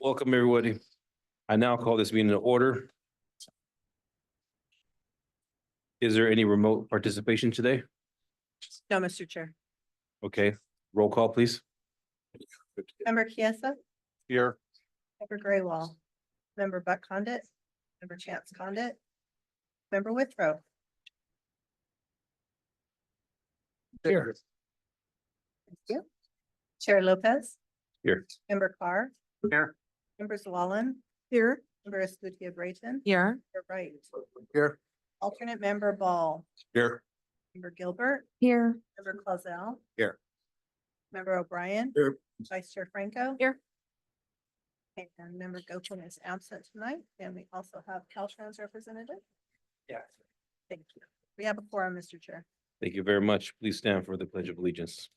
Welcome, everybody. I now call this meeting to order. Is there any remote participation today? No, Mr. Chair. Okay, roll call, please. Member Chiesa, Here. Member Graywall, Member Buck Condit, Member Chance Condit, Member Withrow, Here. thank you. Chair Lopez, Here. Member Carr, Here. Member Zawalin. Here. Member Escutia Brayton. Here. Member Wright. Here. Alternate Member Ball, Here. Member Gilbert, Here. Member Clausel. Here. Member O'Brien. Here. Vice Chair Franco. Here. And Member Gopin is absent tonight, and we also have Caltrans representative. Yeah. Thank you. We have a quorum, Mr. Chair. Thank you very much. Please stand for the Pledge of Allegiance.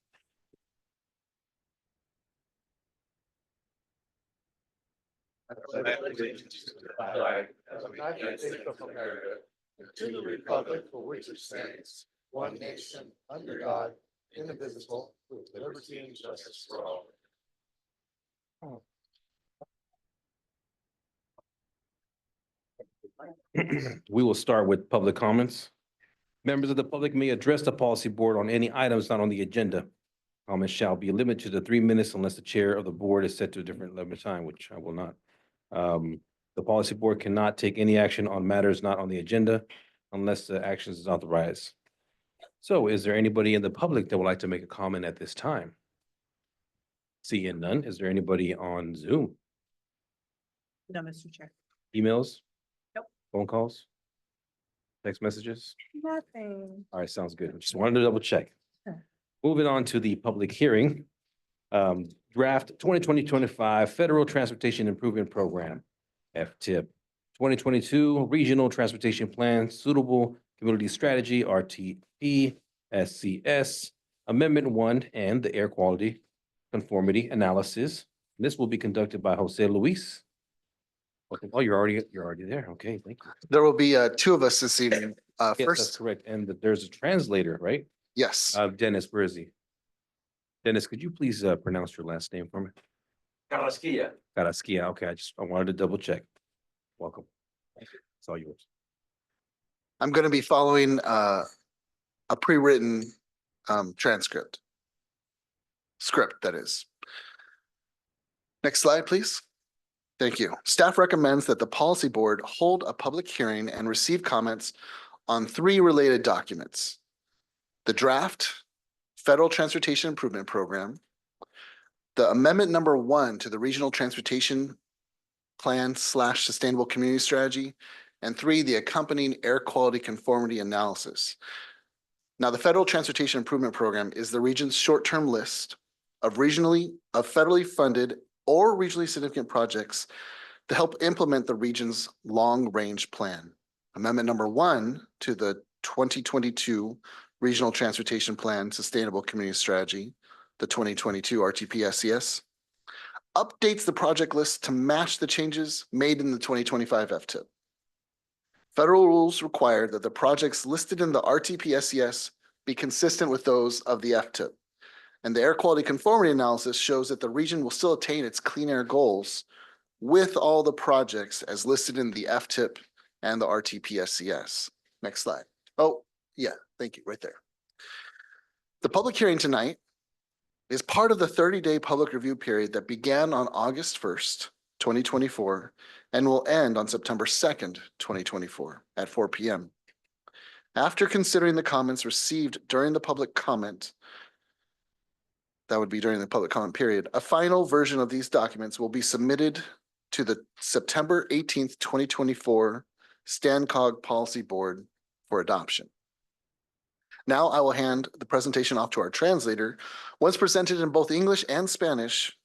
Allegiance to the flag of the United States of America, and to the republic for which it stands, one nation, under God, indivisible, with liberty and justice for all. We will start with public comments. Members of the public may address the policy board on any items not on the agenda. Comments shall be limited to 3 minutes unless the chair of the board is set to a different limit of time, which I will not. The policy board cannot take any action on matters not on the agenda unless the action is authorized. So is there anybody in the public that would like to make a comment at this time? Seeing none, is there anybody on Zoom? No, Mr. Chair. Emails? Nope. Phone calls? Text messages? Nothing. All right, sounds good. Just wanted to double check. Sure. Moving on to the public hearing. Draft 2025 Federal Transportation Improvement Program, FTIP. 2022 Regional Transportation Plan Suitable Community Strategy, RTP, SCS, Amendment 1, and the Air Quality Conformity Analysis. This will be conducted by Jose Luis. Oh, you're already there. Okay, thank you. There will be two of us this evening. Yes, that's First, correct. And there's a translator, right? yes, Dennis, where is he? Dennis, could you please pronounce your last name for me? Carrasquilla. Carrasquilla. Okay, I wanted to double check. Welcome. It's all yours. I'm going to be following a pre-written transcript. Script, that is. Next slide, please. Thank you. Staff recommends that the policy board hold a public hearing and receive comments on 3 related documents. The draft Federal Transportation Improvement Program, the amendment number 1 to the Regional Transportation Plan / Sustainable Community Strategy, and 3, the accompanying Air Quality Conformity Analysis. Now, the Federal Transportation Improvement Program is the region's short-term list of federally funded or regionally significant projects to help implement the region's long-range plan. Amendment number 1 to the 2022 Regional Transportation Plan Sustainable Community Strategy, the 2022 RTP-SCS, updates the project list to match the changes made in the 2025 FTIP. Federal rules require that the projects listed in the RTP-SCS be consistent with those of the FTIP. And the air quality conformity analysis shows that the region will still attain its clean air goals with all the projects as listed in the FTIP and the RTP-SCS. Next slide. Oh, yeah, thank you, right there. The public hearing tonight is part of the 30-day public review period that began on August 1st, 2024, and will end on September 2nd, 2024 at 4 p.m. After considering the comments received during the public comment, that would be during the public comment period, a final version of these documents will be submitted to the September 18th, 2024 STANCOG Policy Board for adoption. Now I will hand the presentation off to our translator. Once presented in both English and Spanish,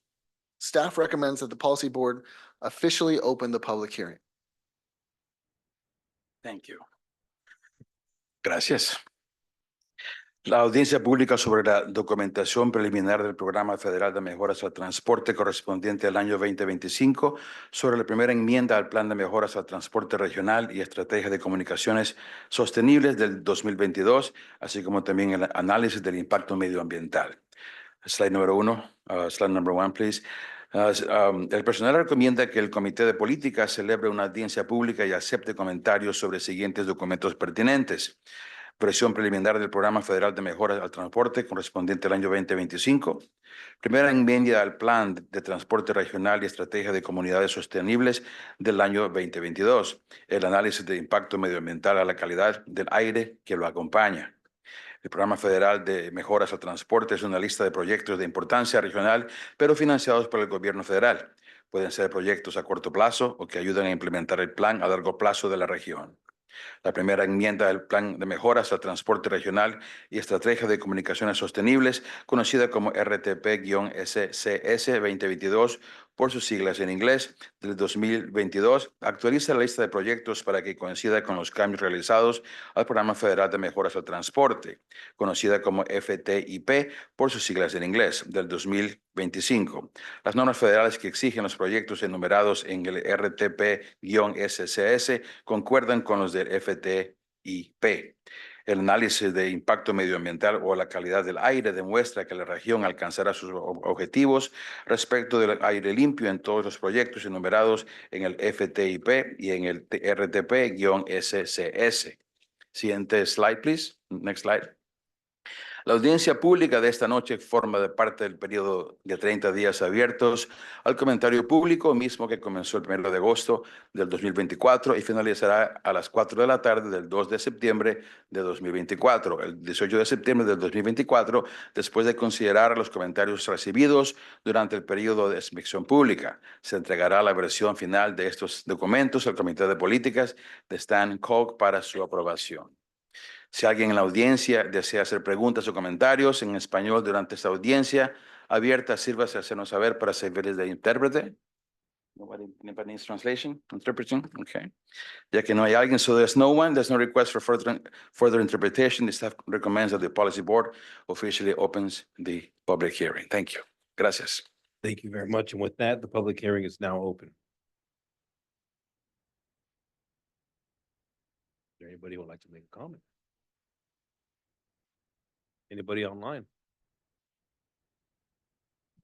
staff recommends that the policy board officially open the public hearing. Thank you. Gracias. La audiencia pública sobre la documentación preliminar del Programa Federal de Mejoras al Transporte correspondiente al año 2025, sobre la primera enmienda al Plan de Mejoras al Transporte Regional y Estrategia de Comunicaciones Sostenibles del 2022, así como también el análisis del impacto medioambiental. Slide número 1, slide number 1, please. El personal recomienda que el Comité de Política celebre una audiencia pública y acepte comentarios sobre siguientes documentos pertinentes. Versión preliminar del Programa Federal de Mejoras al Transporte correspondiente al año 2025. Primera enmienda al Plan de Transporte Regional y Estrategia de Comunidades Sostenibles del año 2022. El análisis de impacto medioambiental a la calidad del aire que lo acompaña. El Programa Federal de Mejoras al Transporte es una lista de proyectos de importancia regional, pero financiados por el gobierno federal. Pueden ser proyectos a corto plazo o que ayuden a implementar el plan a largo plazo de la región. La primera enmienda del Plan de Mejoras al Transporte Regional y Estrategia de Comunicaciones Sostenibles, conocida como RTP-SCS 2022, por sus siglas en inglés, del 2022, actualiza la lista de proyectos para que coincida con los cambios realizados al Programa Federal de Mejoras al Transporte, conocida como FTIP, por sus siglas en inglés, del 2025. Las normas federales que exigen los proyectos enumerados en el RTP-SCS concuerdan con los del FTIP. El análisis de impacto medioambiental o la calidad del aire demuestra que la región alcanzará sus objetivos respecto del aire limpio en todos los proyectos enumerados en el FTIP y en el RTP-SCS. Siguiente slide, please. Next slide. La audiencia pública de esta noche forma parte del periodo de 30 días abiertos al comentario público, mismo que comenzó el 1 de agosto del 2024 y finalizará a las 4 de la tarde del 2 de septiembre de 2024. El 18 de septiembre del 2024, después de considerar los comentarios recibidos durante el periodo de inspección pública, se entregará la versión final de estos documentos al Comité de Políticas de Stan Cog para su aprobación. Si alguien en la audiencia desea hacer preguntas o comentarios en español durante esta audiencia abierta, sírvase a hacernos saber para servirles de intérprete. Anybody needs translation? Interpreting? Okay. Ya que no hay alguien, so there's no one, there's no request for further interpretation. The staff recommends that the policy board officially opens the public hearing. Thank you. Gracias. Thank you very much. And with that, the public hearing is now open. Is there anybody who would like to make a comment? Anybody online?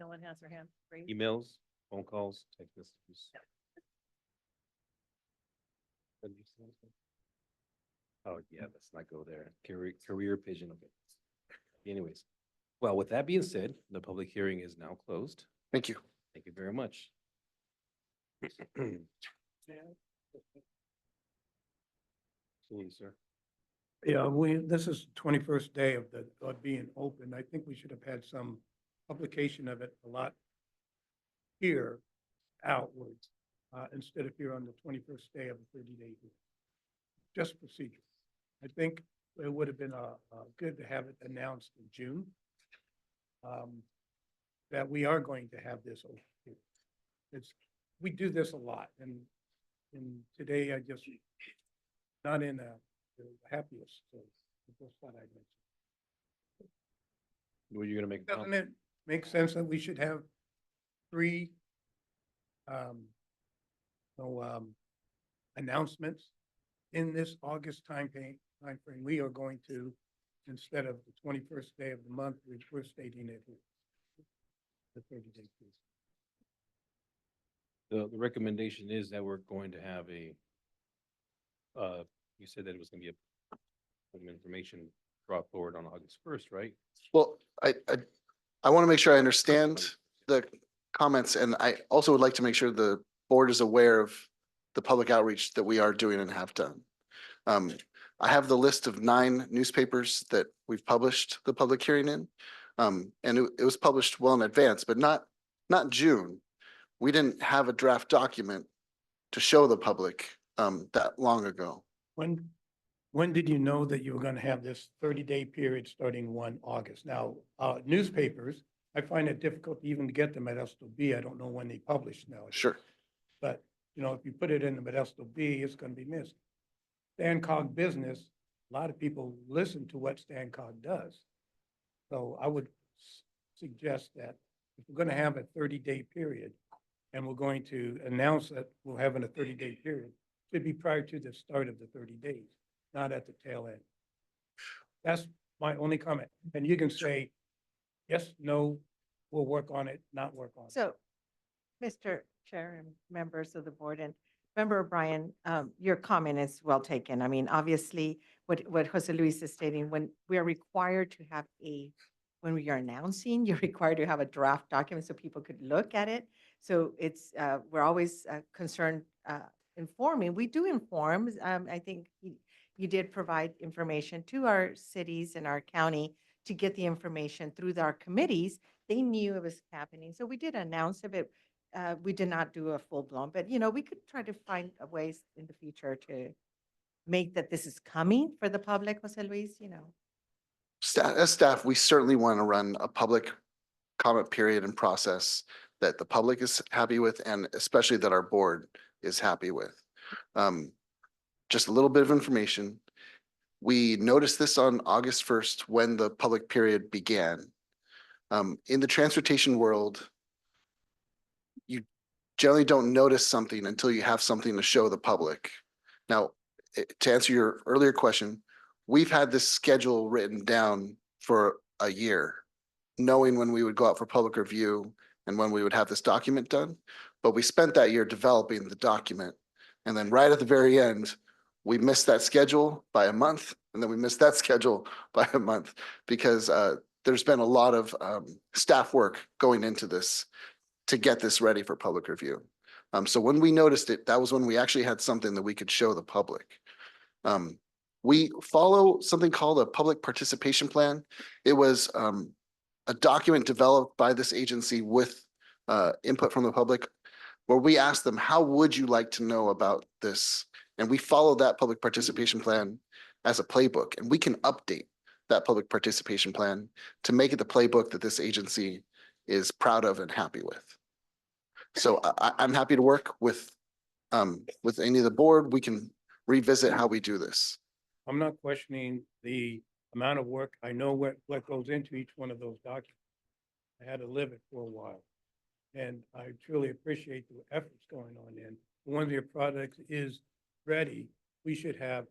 No one has their hand raised. Emails, phone calls, text messages? Oh, yeah, let's not go there. Career pigeon. Okay. Anyways, well, with that being said, the public hearing is now closed. Thank you. Thank you very much. Please, sir. Yeah, this is 21st day of being open. I think we should have had some publication of it a lot here outwards, instead of here on the 21st day of the 30-day. Just procedure. I think it would have been good to have it announced in June, that we are going to have this open here. We do this a lot, and today I just not in the happiest. So that's what I mentioned. Were you gonna make a Doesn't comment? it make sense that we should have three announcements in this August timeframe? We are going to, instead of the 21st day of the month, we're stating it here. The 30-day piece. The recommendation is that we're going to have you said that it was gonna be some information brought forward on August 1st, right? Well, I want to make sure I understand the comments, and I also would like to make sure the board is aware of the public outreach that we are doing and have done. I have the list of 9 newspapers that we've published the public hearing in. And it was published well in advance, but not June. We didn't have a draft document to show the public that long ago. When did you know that you were going to have this 30-day period starting 1 August? Now, newspapers, I find it difficult to even get them at SLB. I don't know when they publish now. Sure. But, if you put it in the Modesto Bee, it's going to be missed. Stan Cog Business, a lot of people listen to what Stan Cog does. So I would suggest that if we're gonna have a 30-day period, and we're going to announce that we're having a 30-day period, should be prior to the start of the 30 days, not at the tail end. That's my only comment. And you can say, yes, no, we'll work on it, not work on it. So, Mr. Chair and members of the board and Member O'Brien, your comment is well taken. I mean, obviously, what Jose Luis is stating, when we are required to have when we are announcing, you're required to have a draft document so people could look at it. So it's, we're always concerned informing. We do inform. I think you did provide information to our cities and our county to get the information through our committees. They knew it was happening. So we did announce it, but we did not do a full blown, but we could try to find ways in the future to make that this is coming for the public, Jose Luis. As staff, we certainly want to run a public comment period and process that the public is happy with, and especially that our board is happy with. Just a little bit of information. We noticed this on August 1st when the public period began. In the transportation world, you generally don't notice something until you have something to show the public. Now, to answer your earlier question, we've had this schedule written down for a year, knowing when we would go out for public review and when we would have this document done. But we spent that year developing the document. And then right at the very end, we missed that schedule by a month, and then we missed that schedule by a month because there's been a lot of staff work going into this to get this ready for public review. So when we noticed it, that was when we actually had something that we could show the public. We follow something called a public participation plan. It was a document developed by this agency with input from the public, where we asked them, how would you like to know about this? And we follow that public participation plan as a playbook, and we can update that public participation plan to make it the playbook that this agency is proud of and happy with. So I'm happy to work with any of the board. We can revisit how we do this. I'm not questioning the amount of work. I know what goes into each one of those documents. I had to live it for a while. And I truly appreciate the efforts going on in. Once your product is ready, we should have,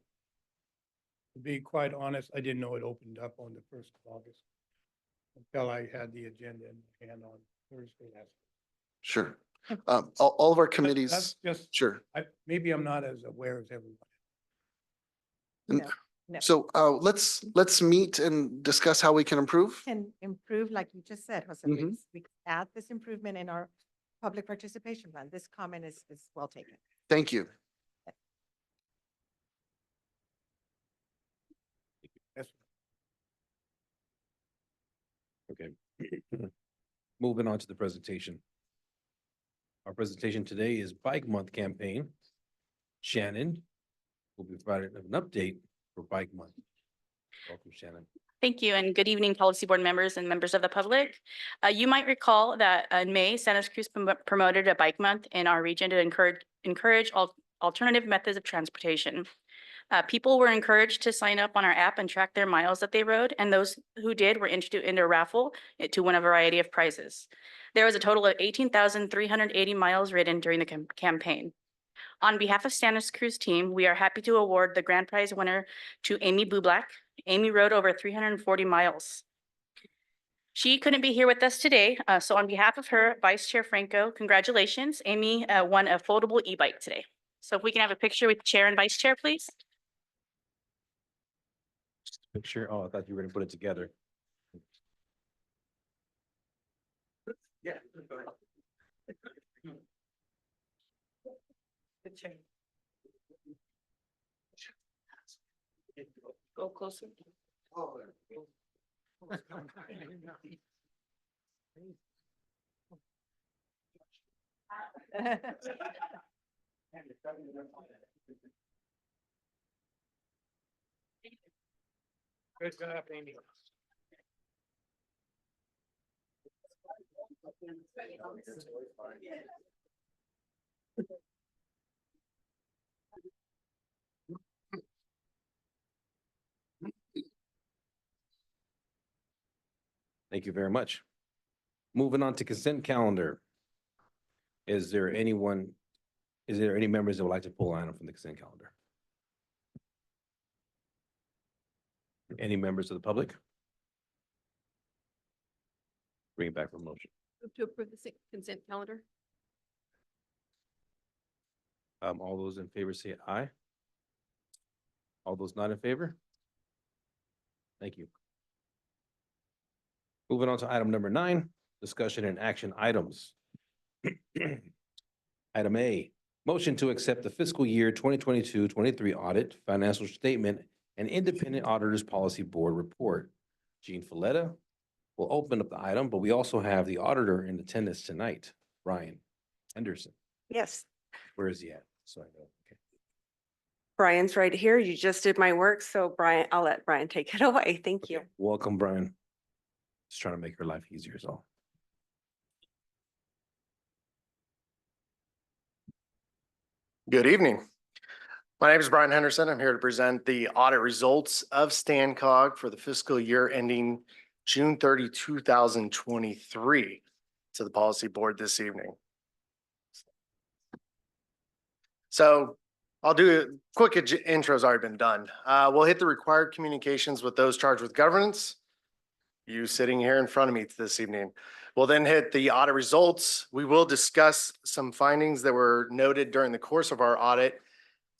to be quite honest, I didn't know it opened up on the 1st of August until I had the agenda in my hand on Thursday last week. Sure. All of our That's committees, just, sure. maybe I'm not as aware as everyone. No, no. So let's meet and discuss how we can improve. Can improve, like you just said, Jose Mhm. Luis. We can add this improvement in our public participation plan. This comment is well taken. Thank you. That's Okay. Moving on to the presentation. Our presentation today is Bike Month campaign. Shannon will be providing an update for Bike Month. Welcome, Shannon. Thank you, and good evening, policy board members and members of the public. You might recall that in May, Santa Cruz promoted a bike month in our region to encourage alternative methods of transportation. People were encouraged to sign up on our app and track their miles that they rode, and those who did were entered into a raffle to win a variety of prizes. There was a total of 18,380 miles ridden during the campaign. On behalf of Santa Cruz team, we are happy to award the grand prize winner to Amy Bublak. Amy rode over 340 miles. She couldn't be here with us today, so on behalf of her, Vice Chair Franco, congratulations. Amy won a foldable e-bike today. So if we can have a picture with Chair and Vice Chair, please. Picture. Oh, I thought you were gonna put it together. Yeah. Go closer. Good job, Amy. Thank you very much. Moving on to consent calendar. Is there any members that would like to pull an item from the consent calendar? Any members of the public? Bring it back for motion. Move to approve the consent calendar. All those in favor say aye. All those not in favor? Thank you. Moving on to item number 9, discussion and action items. Item A, motion to accept the fiscal year 2022-23 audit, financial statement, and independent auditors policy board report. Jean Falletta will open up the item, but we also have the auditor in attendance tonight, Brian Henderson. Yes, Where is he at? So I know. Okay. Brian's right here. You just did my work, so Brian, I'll let Brian take it away. Thank you. Okay. Welcome, Brian. Just trying to make your life easier is all. Good evening. My name is Brian Henderson. I'm here to present the audit results of StanCog for the fiscal year ending June 30, 2023 to the policy board this evening. So I'll do a quick intro's already been done. We'll hit the required communications with those charged with governance. You sitting here in front of me this evening. We'll then hit the audit results. We will discuss some findings that were noted during the course of our audit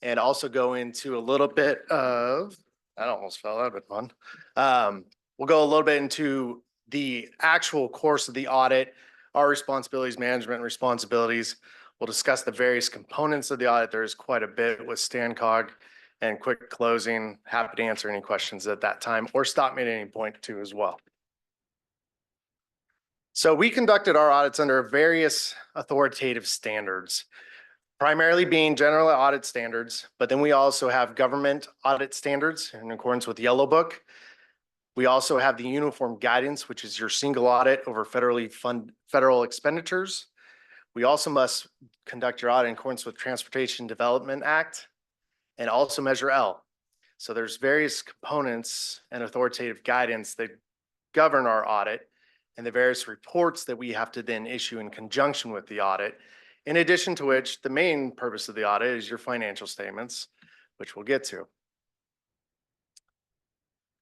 and also go into a little bit of, that almost fell out of it, fun. We'll go a little bit into the actual course of the audit, our responsibilities, management responsibilities. We'll discuss the various components of the audit. There is quite a bit with StanCog, and quick closing. Happy to answer any questions at that time or stop me at any point too as well. So we conducted our audits under various authoritative standards, primarily being general audit standards, but then we also have government audit standards in accordance with Yellow Book. We also have the uniform guidance, which is your single audit over federal expenditures. We also must conduct your audit in accordance with Transportation Development Act and also Measure L. So there's various components and authoritative guidance that govern our audit and the various reports that we have to then issue in conjunction with the audit. In addition to which, the main purpose of the audit is your financial statements, which we'll get to.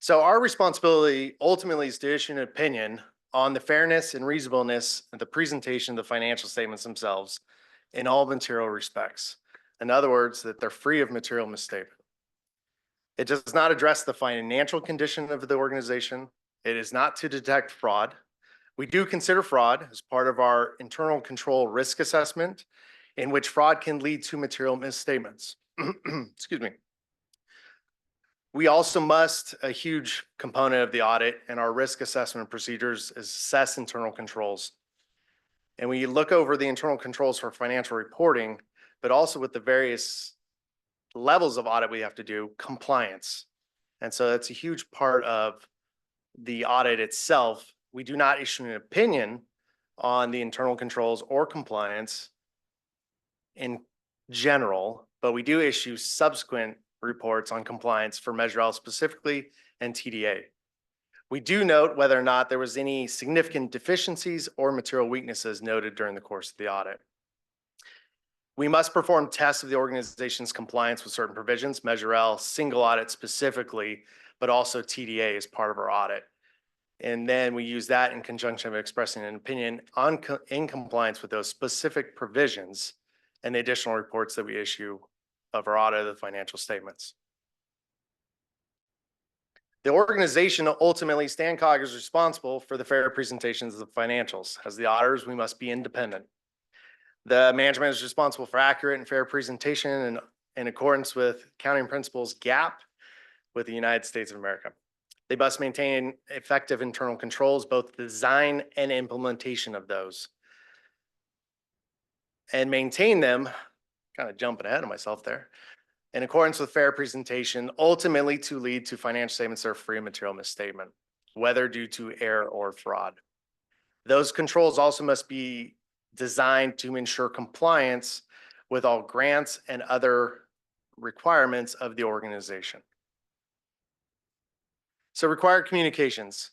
So our responsibility ultimately is to issue an opinion on the fairness and reasonableness of the presentation of the financial statements themselves in all material respects. In other words, that they're free of material misstatement. It does not address the financial condition of the organization. It is not to detect fraud. We do consider fraud as part of our internal control risk assessment, in which fraud can lead to material misstatements. Excuse me. We also must, a huge component of the audit and our risk assessment procedures is assess internal controls. And we look over the internal controls for financial reporting, but also with the various levels of audit we have to do, compliance. And so that's a huge part of the audit itself. We do not issue an opinion on the internal controls or compliance in general, but we do issue subsequent reports on compliance for Measure L specifically and TDA. We do note whether or not there was any significant deficiencies or material weaknesses noted during the course of the audit. We must perform tests of the organization's compliance with certain provisions, Measure L, single audit specifically, but also TDA as part of our audit. And then we use that in conjunction with expressing an opinion in compliance with those specific provisions and the additional reports that we issue of our audit of the financial statements. The organization ultimately, StanCog, is responsible for the fair presentations of the financials. As the auditors, we must be independent. The management is responsible for accurate and fair presentation and in accordance with accounting principles GAAP with the United States of America. They must maintain effective internal controls, both design and implementation of those. And maintain them, kind of jumping ahead of myself there, in accordance with fair presentation, ultimately to lead to financial statements that are free of material misstatement, whether due to error or fraud. Those controls also must be designed to ensure compliance with all grants and other requirements of the organization. So required communications.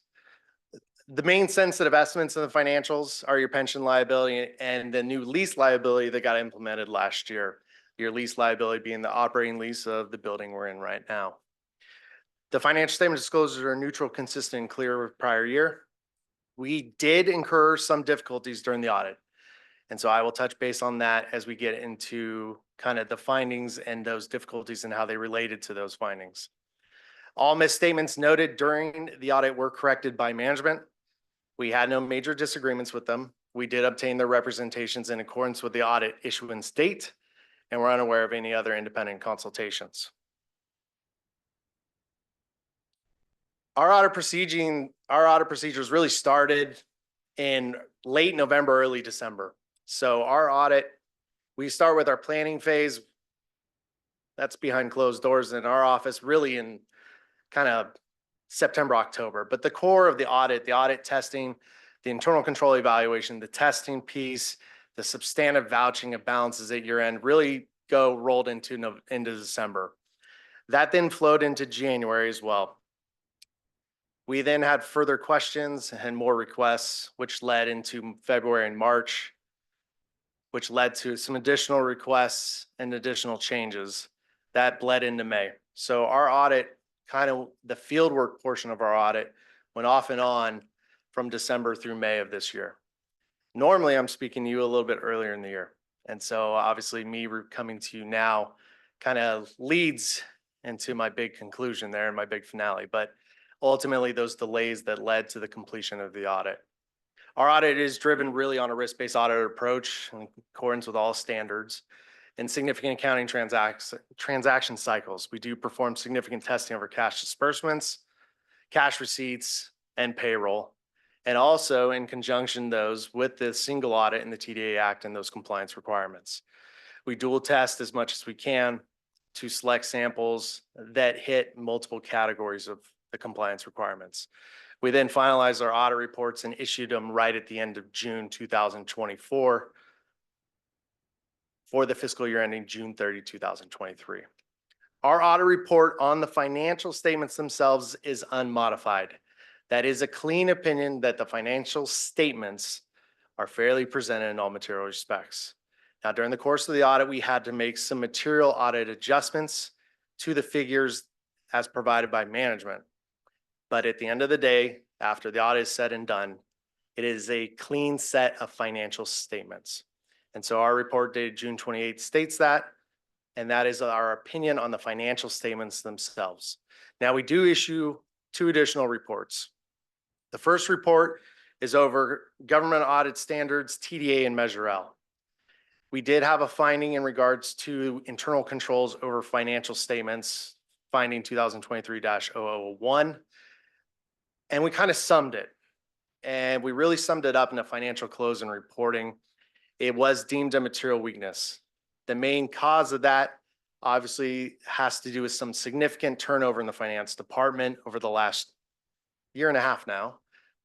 The main sensitive estimates in the financials are your pension liability and the new lease liability that got implemented last year. Your lease liability being the operating lease of the building we're in right now. The financial statement disclosures are neutral, consistent, and clear with prior year. We did incur some difficulties during the audit. And so I will touch base on that as we get into kind of the findings and those difficulties and how they related to those findings. All misstatements noted during the audit were corrected by management. We had no major disagreements with them. We did obtain their representations in accordance with the audit issuance date, and we're unaware of any other independent consultations. Our audit procedures really started in late November, early December. So our audit, we start with our planning phase. That's behind closed doors in our office, really in kind of September, October. But the core of the audit testing, the internal control evaluation, the testing piece, the substantive vouching of balances at year end really rolled into December. That then flowed into January as well. We then had further questions and more requests, which led into February and March, which led to some additional requests and additional changes that bled into May. So our audit, kind of the fieldwork portion of our audit, went off and on from December through May of this year. Normally, I'm speaking to you a little bit earlier in the year. And so obviously me coming to you now kind of leads into my big conclusion there and my big finale. But ultimately, those delays that led to the completion of the audit. Our audit is driven really on a risk-based audit approach in accordance with all standards and significant accounting transaction cycles. We do perform significant testing over cash disbursements, cash receipts, and payroll, and also in conjunction those with the single audit in the TDA Act and those compliance requirements. We dual test as much as we can to select samples that hit multiple categories of the compliance requirements. We then finalized our audit reports and issued them right at the end of June 2024 for the fiscal year ending June 30, 2023. Our audit report on the financial statements themselves is unmodified. That is a clean opinion that the financial statements are fairly presented in all material respects. Now, during the course of the audit, we had to make some material audit adjustments to the figures as provided by management. But at the end of the day, after the audit is said and done, it is a clean set of financial statements. And so our report dated June 28th states that, and that is our opinion on the financial statements themselves. Now, we do issue 2 additional reports. The first report is over government audit standards, TDA and Measure L. We did have a finding in regards to internal controls over financial statements, finding 2023-0001. And we kind of summed it. And we really summed it up in a financial close and reporting. It was deemed a material weakness. The main cause of that obviously has to do with some significant turnover in the finance department over the last year and a half now,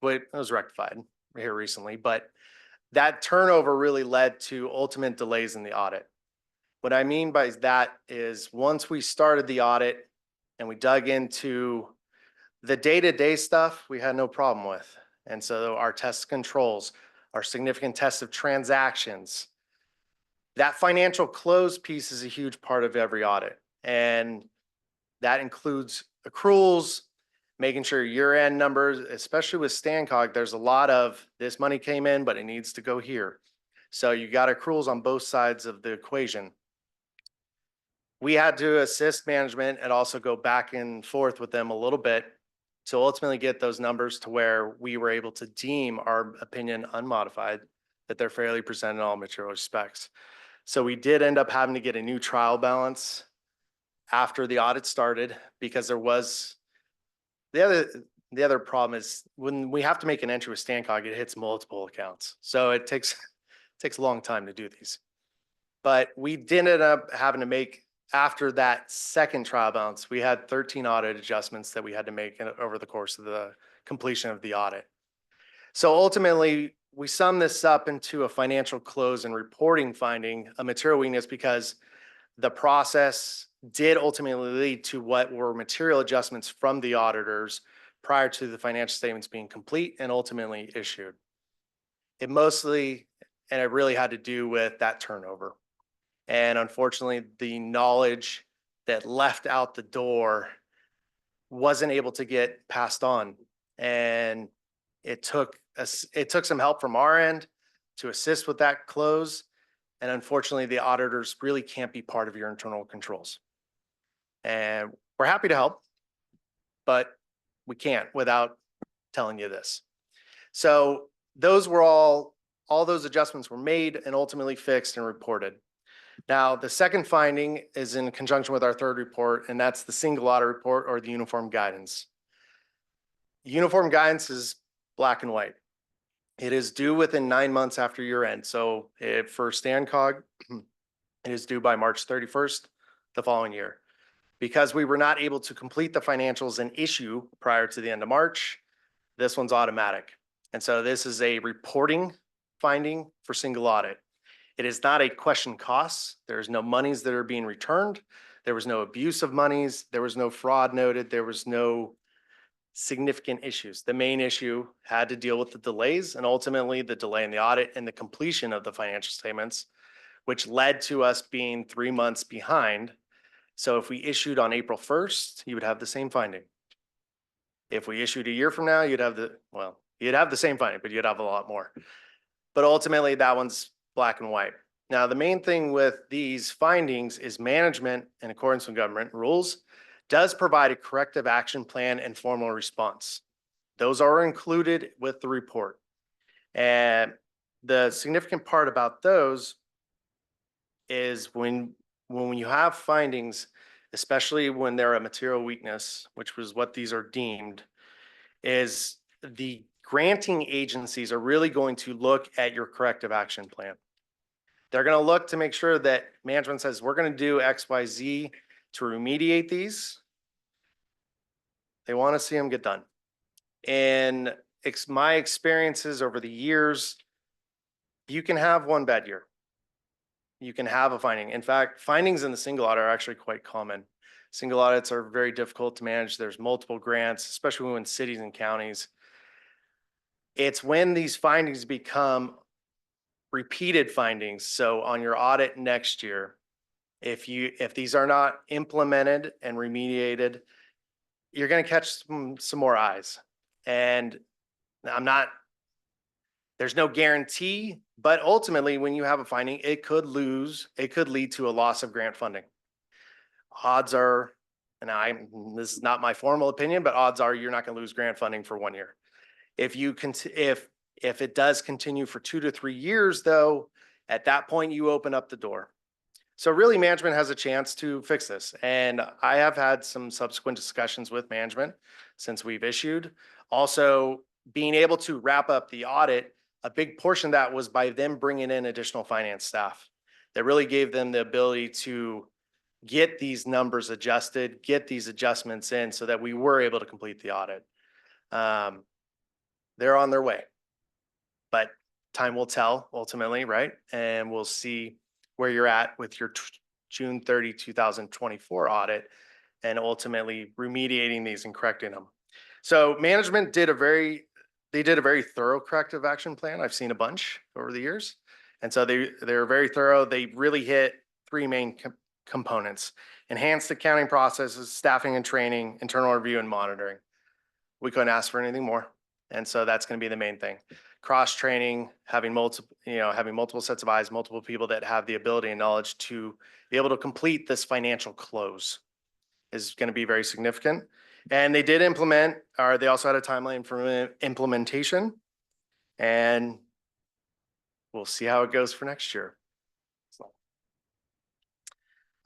but it was rectified here recently. But that turnover really led to ultimate delays in the audit. What I mean by that is once we started the audit and we dug into the day-to-day stuff, we had no problem with. And so our test controls, our significant tests of transactions, that financial close piece is a huge part of every audit. And that includes accruals, making sure year-end numbers, especially with Stancog, there's a lot of this money came in, but it needs to go here. So you got accruals on both sides of the equation. We had to assist management and also go back and forth with them a little bit to ultimately get those numbers to where we were able to deem our opinion unmodified, that they're fairly presented in all material respects. So we did end up having to get a new trial balance after the audit started because there was, the other problem is when we have to make an entry with Stancog, it hits multiple accounts. So it takes a long time to do these. But we did end up having to make, after that second trial balance, we had 13 audit adjustments that we had to make over the course of the completion of the audit. So ultimately, we sum this up into a financial close and reporting finding a material weakness because the process did ultimately lead to what were material adjustments from the auditors prior to the financial statements being complete and ultimately issued. It mostly, and it really had to do with that turnover. And unfortunately, the knowledge that left out the door wasn't able to get passed on. And it took some help from our end to assist with that close. And unfortunately, the auditors really can't be part of your internal controls. And we're happy to help, but we can't without telling you this. So those were all those adjustments were made and ultimately fixed and reported. Now, the second finding is in conjunction with our third report, and that's the single audit report or the uniform guidance. Uniform guidance is black and white. It is due within 9 months after year end. So for StanCog, it is due by March 31st the following year. Because we were not able to complete the financials and issue prior to the end of March, this one's automatic. And so this is a reporting finding for single audit. It is not a question costs. There's no monies that are being returned. There was no abuse of monies. There was no fraud noted. There was no significant issues. The main issue had to deal with the delays and ultimately the delay in the audit and the completion of the financial statements, which led to us being 3 months behind. So if we issued on April 1st, you would have the same finding. If we issued a year from now, you'd have the same finding, but you'd have a lot more. But ultimately that one's black and white. Now, the main thing with these findings is management, in accordance with government rules, does provide a corrective action plan and formal response. Those are included with the report. And the significant part about those is when you have findings, especially when they're a material weakness, which was what these are deemed, is the granting agencies are really going to look at your corrective action plan. They're going to look to make sure that management says, we're going to do X, Y, Z to remediate these. They want to see them get done. And my experiences over the years, you can have one bad year. You can have a finding. In fact, findings in the single audit are actually quite common. Single audits are very difficult to manage. There's multiple grants, especially when cities and counties. It's when these findings become repeated findings. So on your audit next year, if these are not implemented and remediated, you're going to catch some more eyes. And there's no guarantee, but ultimately when you have a finding, it could lead to a loss of grant funding. Odds are, and this is not my formal opinion, but odds are you're not going to lose grant funding for 1 year. If it does continue for 2 to 3 years though, at that point you open up the door. So really management has a chance to fix this. And I have had some subsequent discussions with management since we've issued. Also being able to wrap up the audit, a big portion of that was by them bringing in additional finance staff that really gave them the ability to get these numbers adjusted, get these adjustments in so that we were able to complete the audit. They're on their way, but time will tell ultimately, right? And we'll see where you're at with your June 30, 2024 audit and ultimately remediating these and correcting them. So management did a very thorough corrective action plan. I've seen a bunch over the years. And so they're very thorough. They really hit 3 main components: enhanced accounting processes, staffing and training, internal review and monitoring. We couldn't ask for anything more. And so that's going to be the main thing. Cross training, having multiple sets of eyes, multiple people that have the ability and knowledge to be able to complete this financial close is going to be very significant. And they did implement, or they also had a timeline for implementation, and we'll see how it goes for next year.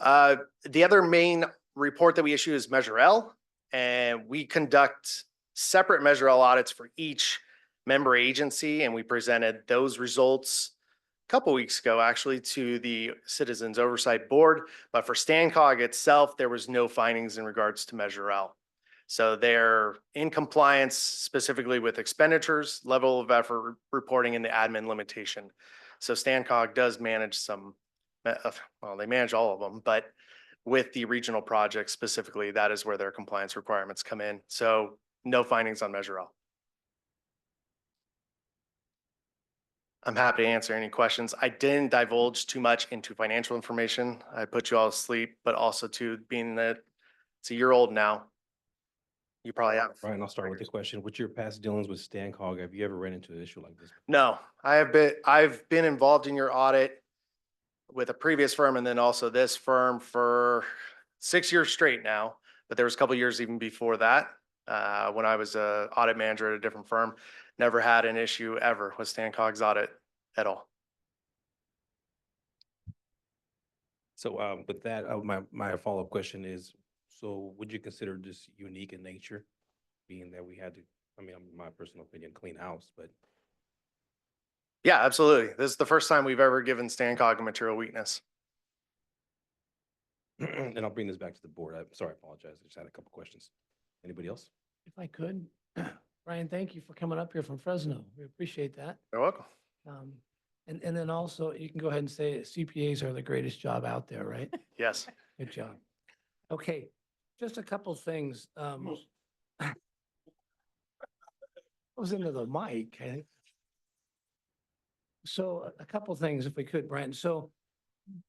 The other main report that we issue is Measure L, and we conduct separate Measure L audits for each member agency, and we presented those results a couple weeks ago actually to the Citizens Oversight Board. But for StanCog itself, there was no findings in regards to Measure L. So they're in compliance specifically with expenditures, level of effort reporting, and the admin limitation. So StanCog does manage they manage all of them, but with the regional projects specifically, that is where their compliance requirements come in. So No findings on Measure L. I'm happy to answer any questions. I didn't divulge too much into financial information. I put you all to sleep, but also to being that it's a year old now. You probably have. Brian, I'll start with the question. With your past dealings with Stan Cog, have you ever ran into an issue like this? No, I've been involved in your audit with a previous firm and then also this firm for 6 years straight now. But there was a couple years even before that, when I was a audit manager at a different firm. Never had an issue ever with Stan Cog's audit at all. So with that, my follow-up question is, so would you consider this unique in nature? Being that we had to, I mean, in my personal opinion, clean house, but Yeah, absolutely. This is the first time we've ever given Stan Cog a material weakness. and I'll bring this back to the board. I'm sorry, I apologize. I just had a couple questions. Anybody else? If I could, Brian, thank you for coming up here from Fresno. We appreciate that. You're welcome. And then also, you can go ahead and say CPAs are the greatest job out there, right? Yes. Good job. Okay, just a couple things. Goes into the mic, I think. So a couple things, if we could, Brian. So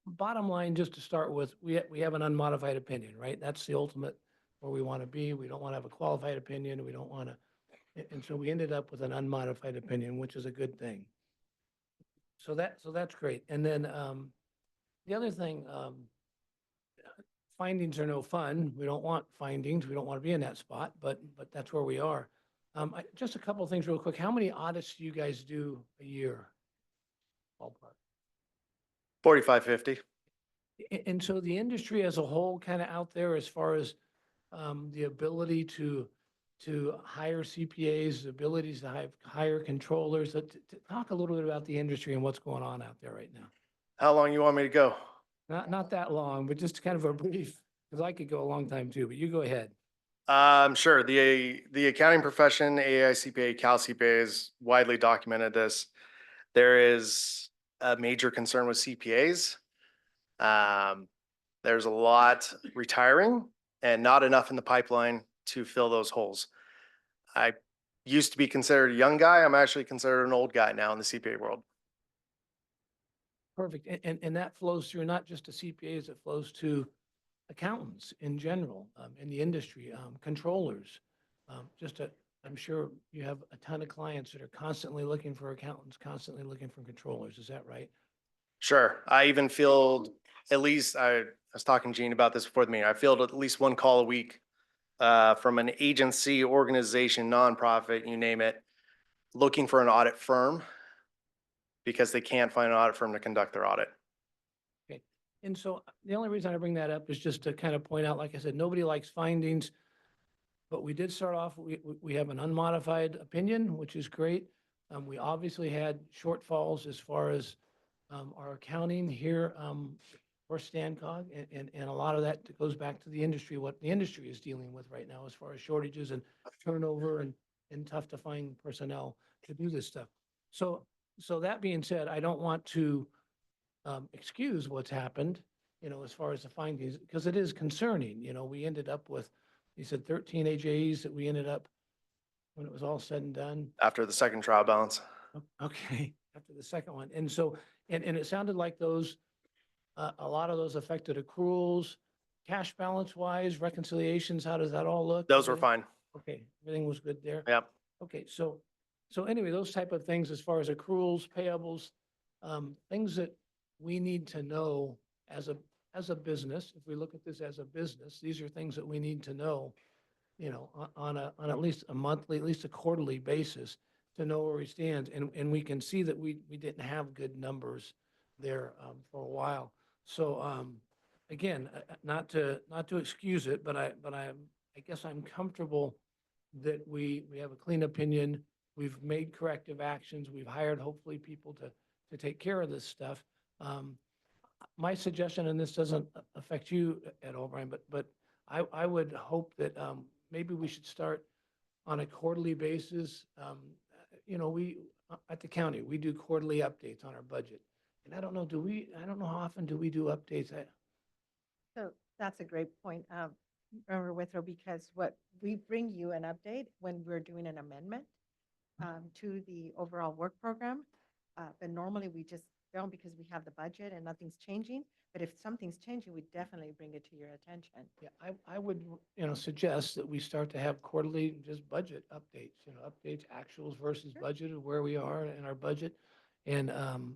bottom line, just to start with, we have an unmodified opinion, right? That's the ultimate where we want to be. We don't want to have a qualified opinion. We don't want to, and so we ended up with an unmodified opinion, which is a good thing. So that's great. And then the other thing, findings are no fun. We don't want findings. We don't want to be in that spot, but that's where we are. Just a couple of things real quick. How many audits do you guys do a year? Ballpark. 45, 50. And so the industry as a whole kind of out there as far as the ability to hire CPAs, the abilities to hire controllers, to talk a little bit about the industry and what's going on out there right now. How long you want me to go? Not that long, but just kind of a brief, because I could go a long time too, but you go ahead. Sure. The accounting profession, AICPA, CalCPA is widely documented this. There is a major concern with CPAs. There's a lot retiring and not enough in the pipeline to fill those holes. I used to be considered a young guy. I'm actually considered an old guy now in the CPA world. Perfect. And that flows through not just to CPAs, it flows to accountants in general, in the industry, controllers. I'm sure you have a ton of clients that are constantly looking for accountants, constantly looking for controllers. Is that right? Sure. I even field at least, I was talking to Gene about this before the meeting. I field at least one call a week from an agency, organization, nonprofit, you name it, looking for an audit firm because they can't find an audit firm to conduct their audit. Okay. And so the only reason I bring that up is just to kind of point out, like I said, nobody likes findings. But we did start off, we have an unmodified opinion, which is great. We obviously had shortfalls as far as our accounting here for Stan Cog. And a lot of that goes back to the industry, what the industry is dealing with right now as far as shortages and turnover and tough to find personnel to do this stuff. So that being said, I don't want to excuse what's happened, as far as the findings, because it is concerning. We ended up with, he said 13 AJs that we ended up, when it was all said and done. After the second trial balance. Okay, after the second one. And so, and it sounded like those, a lot of those affected accruals, cash balance wise, reconciliations, how does that all look? Those were fine. Okay, everything was good there? Yep. Okay, so anyway, those type of things as far as accruals, payables, things that we need to know as a business, if we look at this as a business, these are things that we need to know, on at least a monthly, at least a quarterly basis to know where we stand. And we can see that we didn't have good numbers there for a while. So again, not to excuse it, but I guess I'm comfortable that we have a clean opinion. We've made corrective actions. We've hired hopefully people to take care of this stuff. My suggestion, and this doesn't affect you at all, Brian, but I would hope that maybe we should start on a quarterly basis. We at the county, we do quarterly updates on our budget. And I don't know how often do we do updates? So that's a great point. Member Withrow, because what we bring you an update when we're doing an amendment to the overall work program. But normally we just don't because we have the budget and nothing's changing. But if something's changing, we definitely bring it to your attention. Yeah, I would, suggest that we start to have quarterly just budget updates, updates, actuals versus budget of where we are in our budget. And,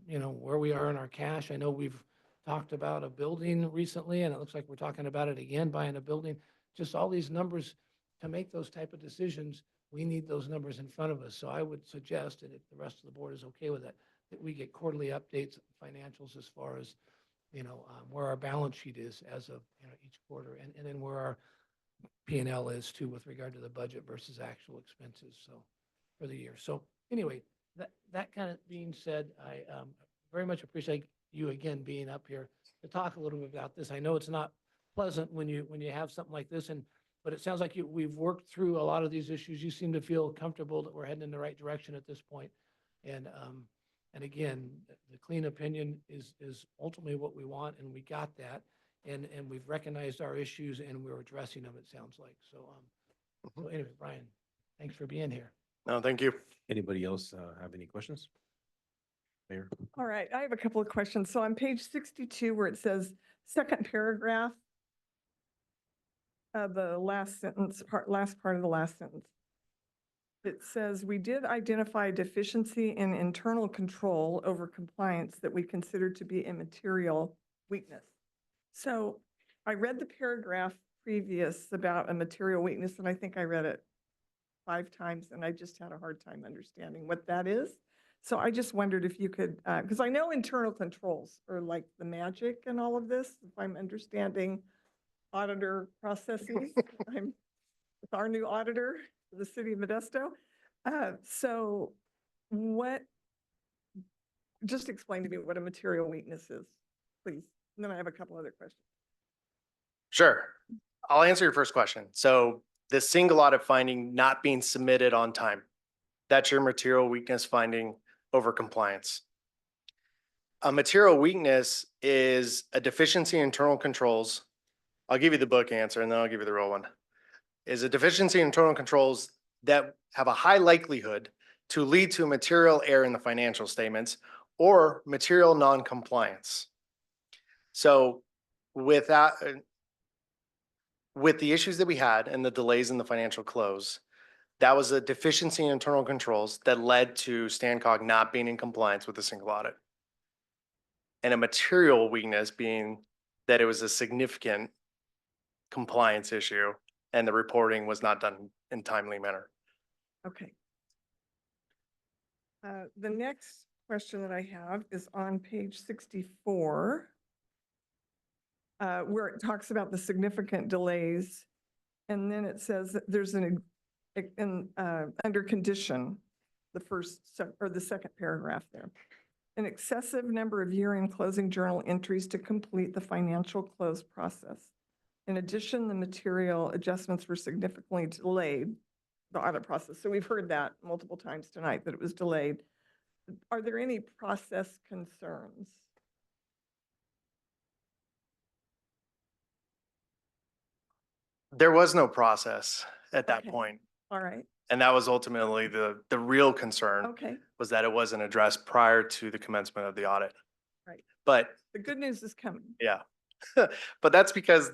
where we are in our cash. I know we've talked about a building recently, and it looks like we're talking about it again, buying a building. Just all these numbers, to make those type of decisions, we need those numbers in front of us. So I would suggest, and if the rest of the board is okay with that, that we get quarterly updates, financials as far as, where our balance sheet is as of, each quarter, and then where our P&L is too with regard to the budget versus actual expenses, so, for the year. So anyway, that kind of being said, I very much appreciate you again being up here to talk a little bit about this. I know it's not pleasant when you have something like this, but it sounds like we've worked through a lot of these issues. You seem to feel comfortable that we're heading in the right direction at this point. And again, the clean opinion is ultimately what we want, and we got that. And we've recognized our issues and we're addressing them, it sounds like. So anyway, Brian, thanks for being here. No, thank you. Anybody else have any questions? Mayor? All right, I have a couple of questions. So on page 62, where it says second paragraph, the last sentence, last part of the last sentence. It says, we did identify deficiency in internal control over compliance that we consider to be a material weakness. So I read the paragraph previous about a material weakness, and I think I read it 5 times, and I just had a hard time understanding what that is. So I just wondered if you could, because I know internal controls are like the magic in all of this, if I'm understanding auditor processes. I'm with our new auditor for the city of Modesto. So just explain to me what a material weakness is, please. And then I have a couple other questions. Sure. I'll answer your first question. So the single audit finding not being submitted on time, that's your material weakness finding over compliance. A material weakness is a deficiency in internal controls. I'll give you the book answer and then I'll give you the real one. Is a deficiency in internal controls that have a high likelihood to lead to a material error in the financial statements or material non-compliance. So with that, with the issues that we had and the delays in the financial close, that was a deficiency in internal controls that led to Stancog not being in compliance with a single audit. And a material weakness being that it was a significant compliance issue and the reporting was not done in a timely manner. Okay. The next question that I have is on page 64, where it talks about the significant delays. And then it says that there's under condition, the second paragraph there, an excessive number of year-end closing journal entries to complete the financial close process. In addition, the material adjustments were significantly delayed the audit process. So we've heard that multiple times tonight, that it was delayed. Are there any process concerns? There was no process at that Okay. point. All right, And that was ultimately the real concern, okay, was that it wasn't addressed prior to the commencement of the audit. Right. But the good news is coming. yeah, but that's because,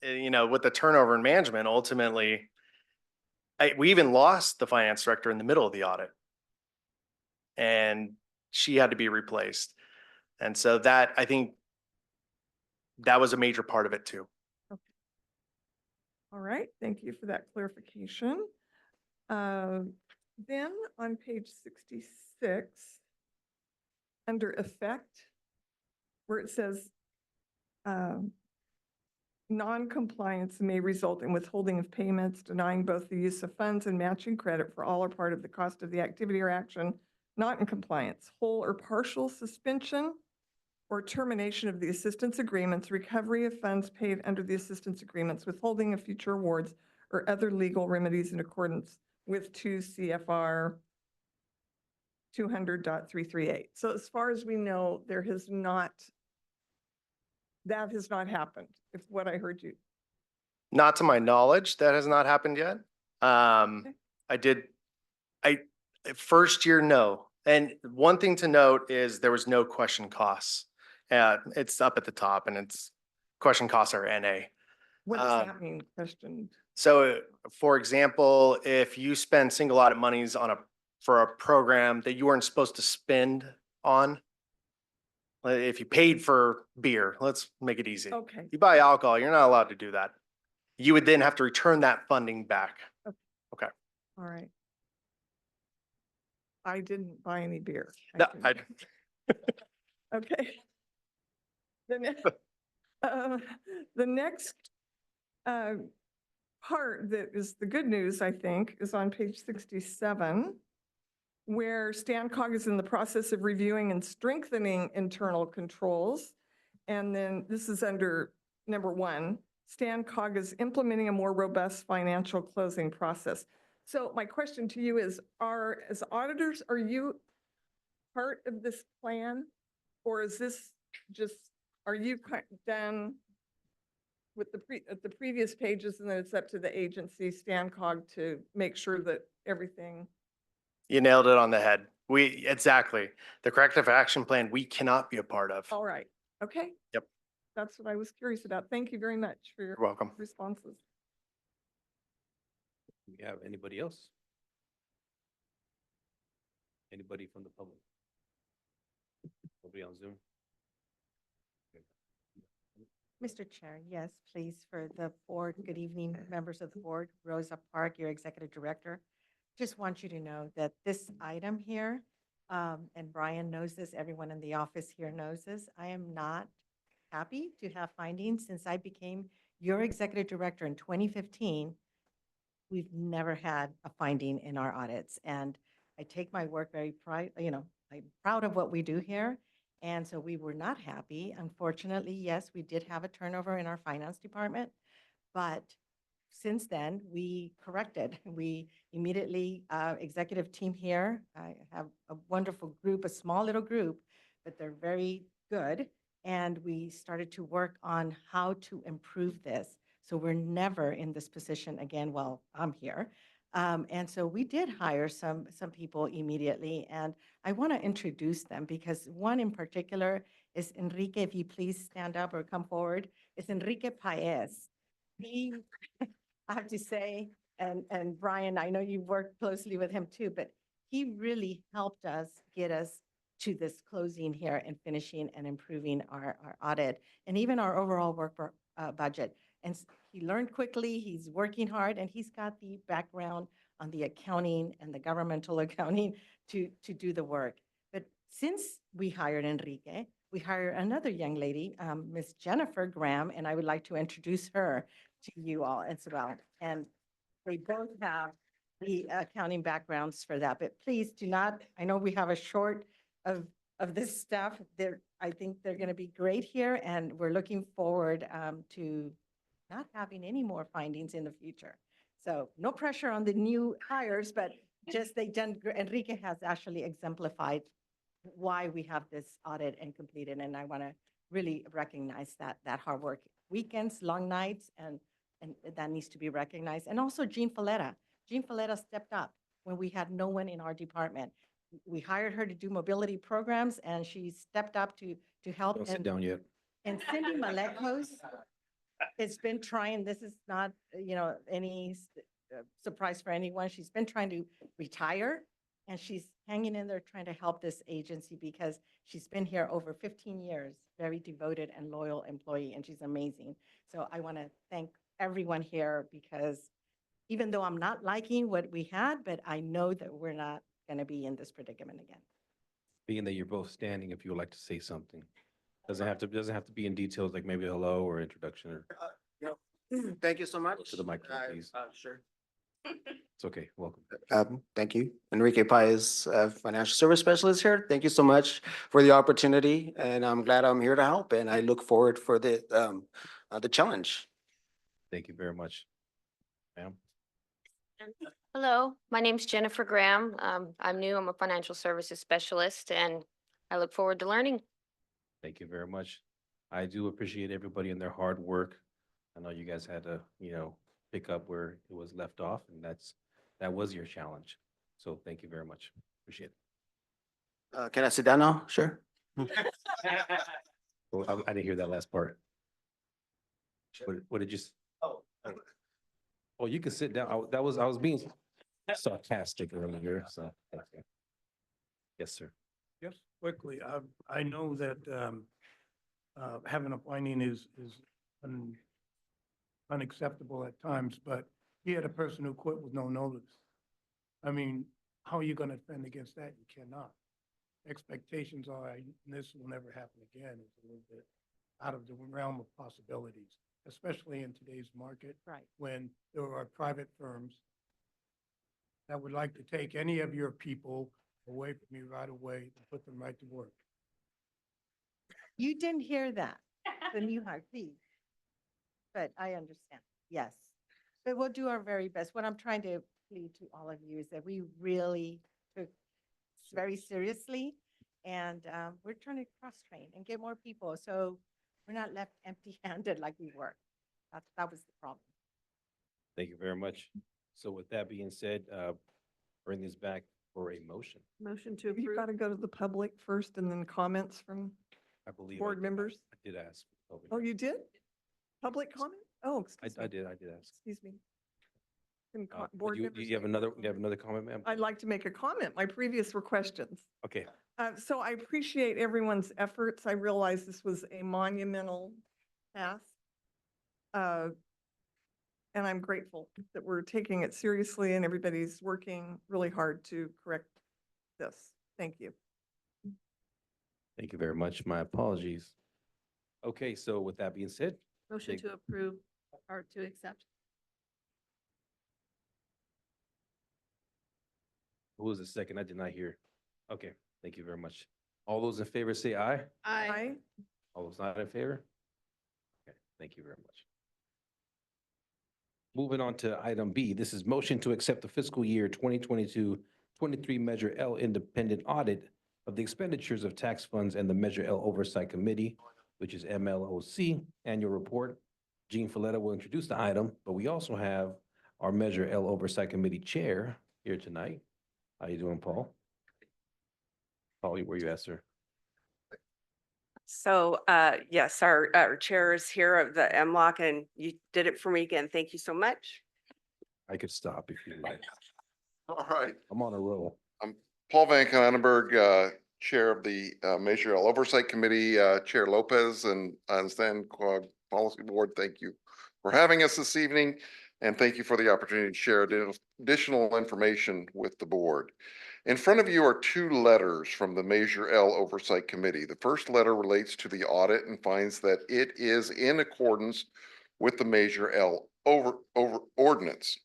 with the turnover in management, ultimately, we even lost the finance director in the middle of the audit. And she had to be replaced. And so that, I think that was a major part of it too. All right, thank you for that clarification. Then on page 66, under effect, where it says non-compliance may result in withholding of payments, denying both the use of funds and matching credit for all or part of the cost of the activity or action not in compliance, whole or partial suspension or termination of the assistance agreements, recovery of funds paid under the assistance agreements, withholding of future awards, or other legal remedies in accordance with 2 CFR 200.338. So as far as we know, that has not happened, if what I heard you. Not to my knowledge, that has not happened yet. First year, no. And one thing to note is there was no question costs. It's up at the top and it's question costs are NA. What does that mean? Question. So for example, if you spend single audit monies for a program that you weren't supposed to spend on, if you paid for beer, let's make it easy. Okay. You buy alcohol, you're not allowed to do that. You would then have to return that funding back. All right. I didn't buy any beer. No, didn't. Okay. The next part that is the good news, I think, is on page 67, where StanCog is in the process of reviewing and strengthening internal controls. And then this is under number 1, StanCog is implementing a more robust financial closing process. So my question to you is, as auditors, are you part of this plan? Or is this just, are you done with the previous pages and then it's up to the agency, StanCog, to make sure that everything? You nailed it on the head. Exactly. The corrective action plan, we cannot be a part of. All right, okay. Yep. That's what I was curious about. Thank you very much for your You're welcome. responses. Do we have anybody else? Anybody from the public? Nobody on Zoom? Mr. Chair, yes, please, for the board, good evening, members of the board. Rosa Park, your executive director. Just want you to know that this item here, and Brian knows this, everyone in the office here knows this, I am not happy to have findings. Since I became your executive director in 2015, we've never had a finding in our audits. And I take my work very I'm proud of what we do here. And so we were not happy. Unfortunately, yes, we did have a turnover in our finance department, but since then we corrected. We immediately, executive team here, I have a wonderful group, a small little group, but they're very good. And we started to work on how to improve this. So we're never in this position again while I'm here. And so we did hire some people immediately, and I want to introduce them because one in particular is Enrique. If you please stand up or come forward, it's Enrique Paez. He, I have to say, and Brian, I know you worked closely with him too, but he really helped us get us to this closing here and finishing and improving our audit and even our overall work budget. And he learned quickly, he's working hard, and he's got the background on the accounting and the governmental accounting to do the work. But since we hired Enrique, we hired another young lady, Miss Jennifer Graham, and I would like to introduce her to you all as well. And they both have the accounting backgrounds for that, but please do not, I know we have a short of this stuff. I think they're going to be great here, and we're looking forward to not having any more findings in the future. So no pressure on the new hires, but just Enrique has actually exemplified why we have this audit and completed. And I want to really recognize that hard work, weekends, long nights, and that needs to be recognized. And also Jean Falletta. Jean Falletta stepped up when we had no one in our department. We hired her to do mobility programs, and she stepped up to help. Don't sit down yet. And Cindy Malekos has been trying, this is not, any surprise for anyone. She's been trying to retire, and she's hanging in there trying to help this agency because she's been here over 15 years, very devoted and loyal employee, and she's amazing. So I want to thank everyone here because even though I'm not liking what we had, but I know that we're not going to be in this predicament again. Being that you're both standing, if you would like to say something. Doesn't have to be in details, like maybe a hello or introduction or Thank you so much. to the microphone, please. Sure. It's okay. Welcome. Thank you. Enrique Paez, Financial Service Specialist here. Thank you so much for the opportunity, and I'm glad I'm here to help, and I look forward for the challenge. Thank you very much. Ma'am. Hello, my name's Jennifer Graham. I'm new. I'm a financial services specialist, and I look forward to learning. Thank you very much. I do appreciate everybody and their hard work. I know you guys had to, pick up where it was left off, and that was your challenge. So thank you very much. Appreciate it. Can I sit down now? Sure. Well, I didn't hear that last part. What did you? Oh, you can sit down. I was being sarcastic earlier, so. Thank you. Yes, sir. Just quickly, I know that having a finding is unacceptable at times, but he had a person who quit with no notice. I mean, how are you going to defend against that? You cannot. Expectations are, this will never happen again, is a little bit out of the realm of possibilities, especially in today's market. Right. When there are private firms that would like to take any of your people away from you right away and put them right to work. You didn't hear that, the new hire, please. But I understand, yes. But we'll do our very best. What I'm trying to plead to all of you is that we really took this very seriously. And we're trying to cross-train and get more people, so we're not left empty-handed like we were. That was the problem. Thank you very much. So with that being said, bring this back for a motion. Motion to You approve. got to go to the public first and then comments from I believe. board members. I did ask. Oh, you did? Public comment? Oh, excuse me. I did ask. Excuse me. Can But board you members? have make another, comment? you have another comment, ma'am? I'd like to make a comment. My previous were questions. Okay, So I appreciate everyone's efforts. I realize this was a monumental task. And I'm grateful that we're taking it seriously and everybody's working really hard to correct this. Thank you. thank you very much. My apologies. Okay, so with that being said, Motion Thank- to approve or to accept. who was the second? I did not hear. Okay, thank you very much. All those in favor say aye. Aye. All those not in favor? Okay, thank you very much. Moving on to item B, this is motion to accept the fiscal year 2022-23 Measure L independent audit of the expenditures of tax funds and the Measure L Oversight Committee, which is MLOC annual report. Jean Folletta will introduce the item, but we also have our Measure L Oversight Committee Chair here tonight. How you doing, Paul? Paul, where you at, sir? So, yes, our chair is here of the MLOC, and you did it for me again. Thank you so much. I could stop if you like. All right, I'm on a roll. Paul Van Conenberg, Chair of the Measure L Oversight Committee, Chair Lopez and Stan Quag Policy Board, thank you for having us this evening. And thank you for the opportunity to share additional information with the board. In front of you are two letters from the Measure L Oversight Committee. The first letter relates to the audit and finds that it is in accordance with the Measure L ordinance.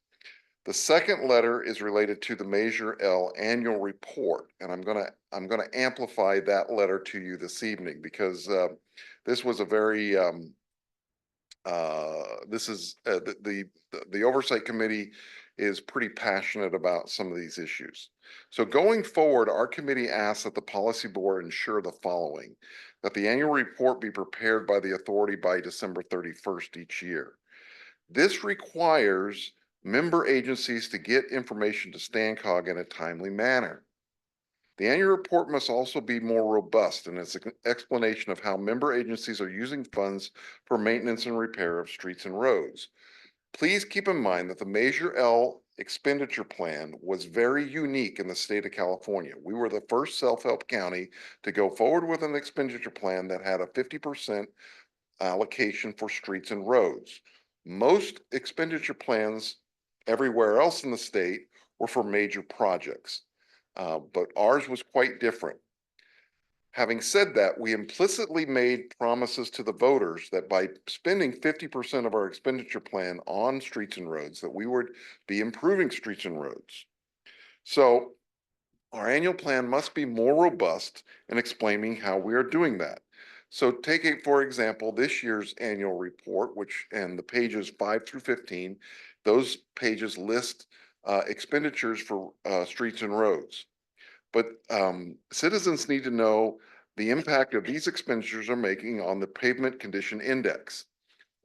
The second letter is related to the Measure L annual report, and I'm gonna amplify that letter to you this evening because this was a very the Oversight Committee is pretty passionate about some of these issues. So going forward, our committee asks that the policy board ensure the following: that the annual report be prepared by the authority by December 31st each year. This requires member agencies to get information to StanCog in a timely manner. The annual report must also be more robust in its explanation of how member agencies are using funds for maintenance and repair of streets and roads. Please keep in mind that the Measure L expenditure plan was very unique in the state of California. We were the first self-help county to go forward with an expenditure plan that had a 50% allocation for streets and roads. Most expenditure plans everywhere else in the state were for major projects. But ours was quite different. Having said that, we implicitly made promises to the voters that by spending 50% of our expenditure plan on streets and roads, that we would be improving streets and roads. So our annual plan must be more robust in explaining how we are doing that. So take it, for example, this year's annual report, and the pages 5 through 15, those pages list expenditures for streets and roads. But citizens need to know the impact of these expenditures are making on the pavement condition index.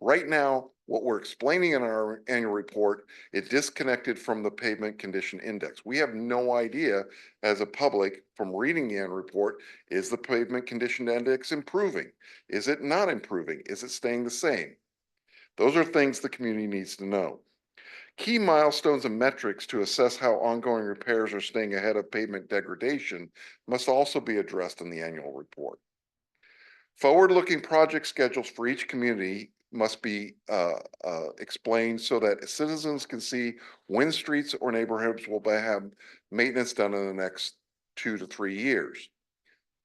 Right now, What we're explaining in our annual report, it disconnected from the pavement condition index. We have no idea as a public from reading the annual report, is the pavement condition index improving? Is it not improving? Is it staying the same? Those are things the community needs to know. Key milestones and metrics to assess how ongoing repairs are staying ahead of pavement degradation must also be addressed in the annual report. Forward-looking project schedules for each community must be explained so that citizens can see when streets or neighborhoods will have maintenance done in the next 2 to 3 years.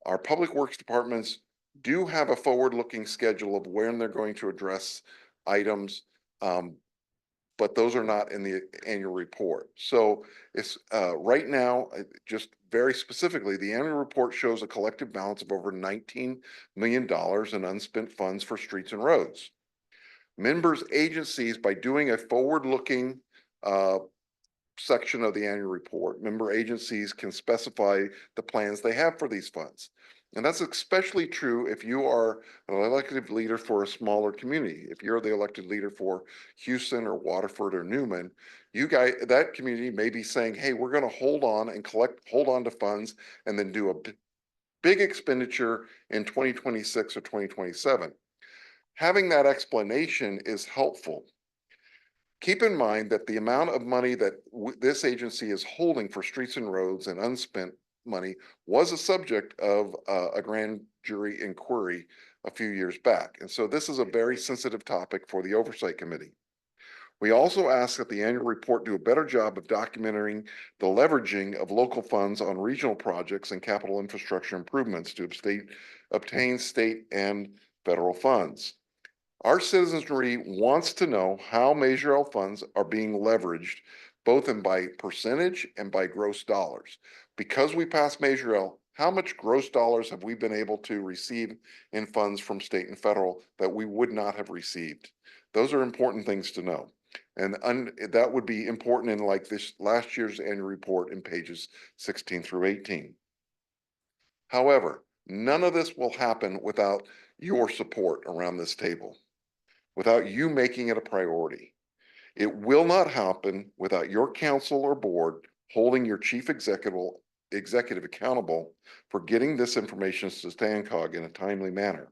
Our public works departments do have a forward-looking schedule of when they're going to address items, but those are not in the annual report. So it's right now, just very specifically, the annual report shows a collective balance of over $19 million in unspent funds for streets and roads. Members agencies, by doing a forward-looking section of the annual report, member agencies can specify the plans they have for these funds. And that's especially true if you are an elected leader for a smaller community. If you're the elected leader for Houston or Waterford or Newman, that community may be saying, hey, we're going to hold on and hold on to funds and then do a big expenditure in 2026 or 2027. Having that explanation is helpful. Keep in mind that the amount of money that this agency is holding for streets and roads and unspent money was a subject of a grand jury inquiry a few years back. And so this is a very sensitive topic for the Oversight Committee. We also ask that the annual report do a better job of documenting the leveraging of local funds on regional projects and capital infrastructure improvements to obtain state and federal funds. Our citizenry wants to know how Measure L funds are being leveraged, both by percentage and by gross dollars. Because we passed Measure L, how much gross dollars have we been able to receive in funds from state and federal that we would not have received? Those are important things to know. And that would be important in like this last year's annual report in pages 16 through 18. However, none of this will happen without your support around this table, without you making it a priority. It will not happen without your council or board holding your chief executive accountable for getting this information to StanCog in a timely manner.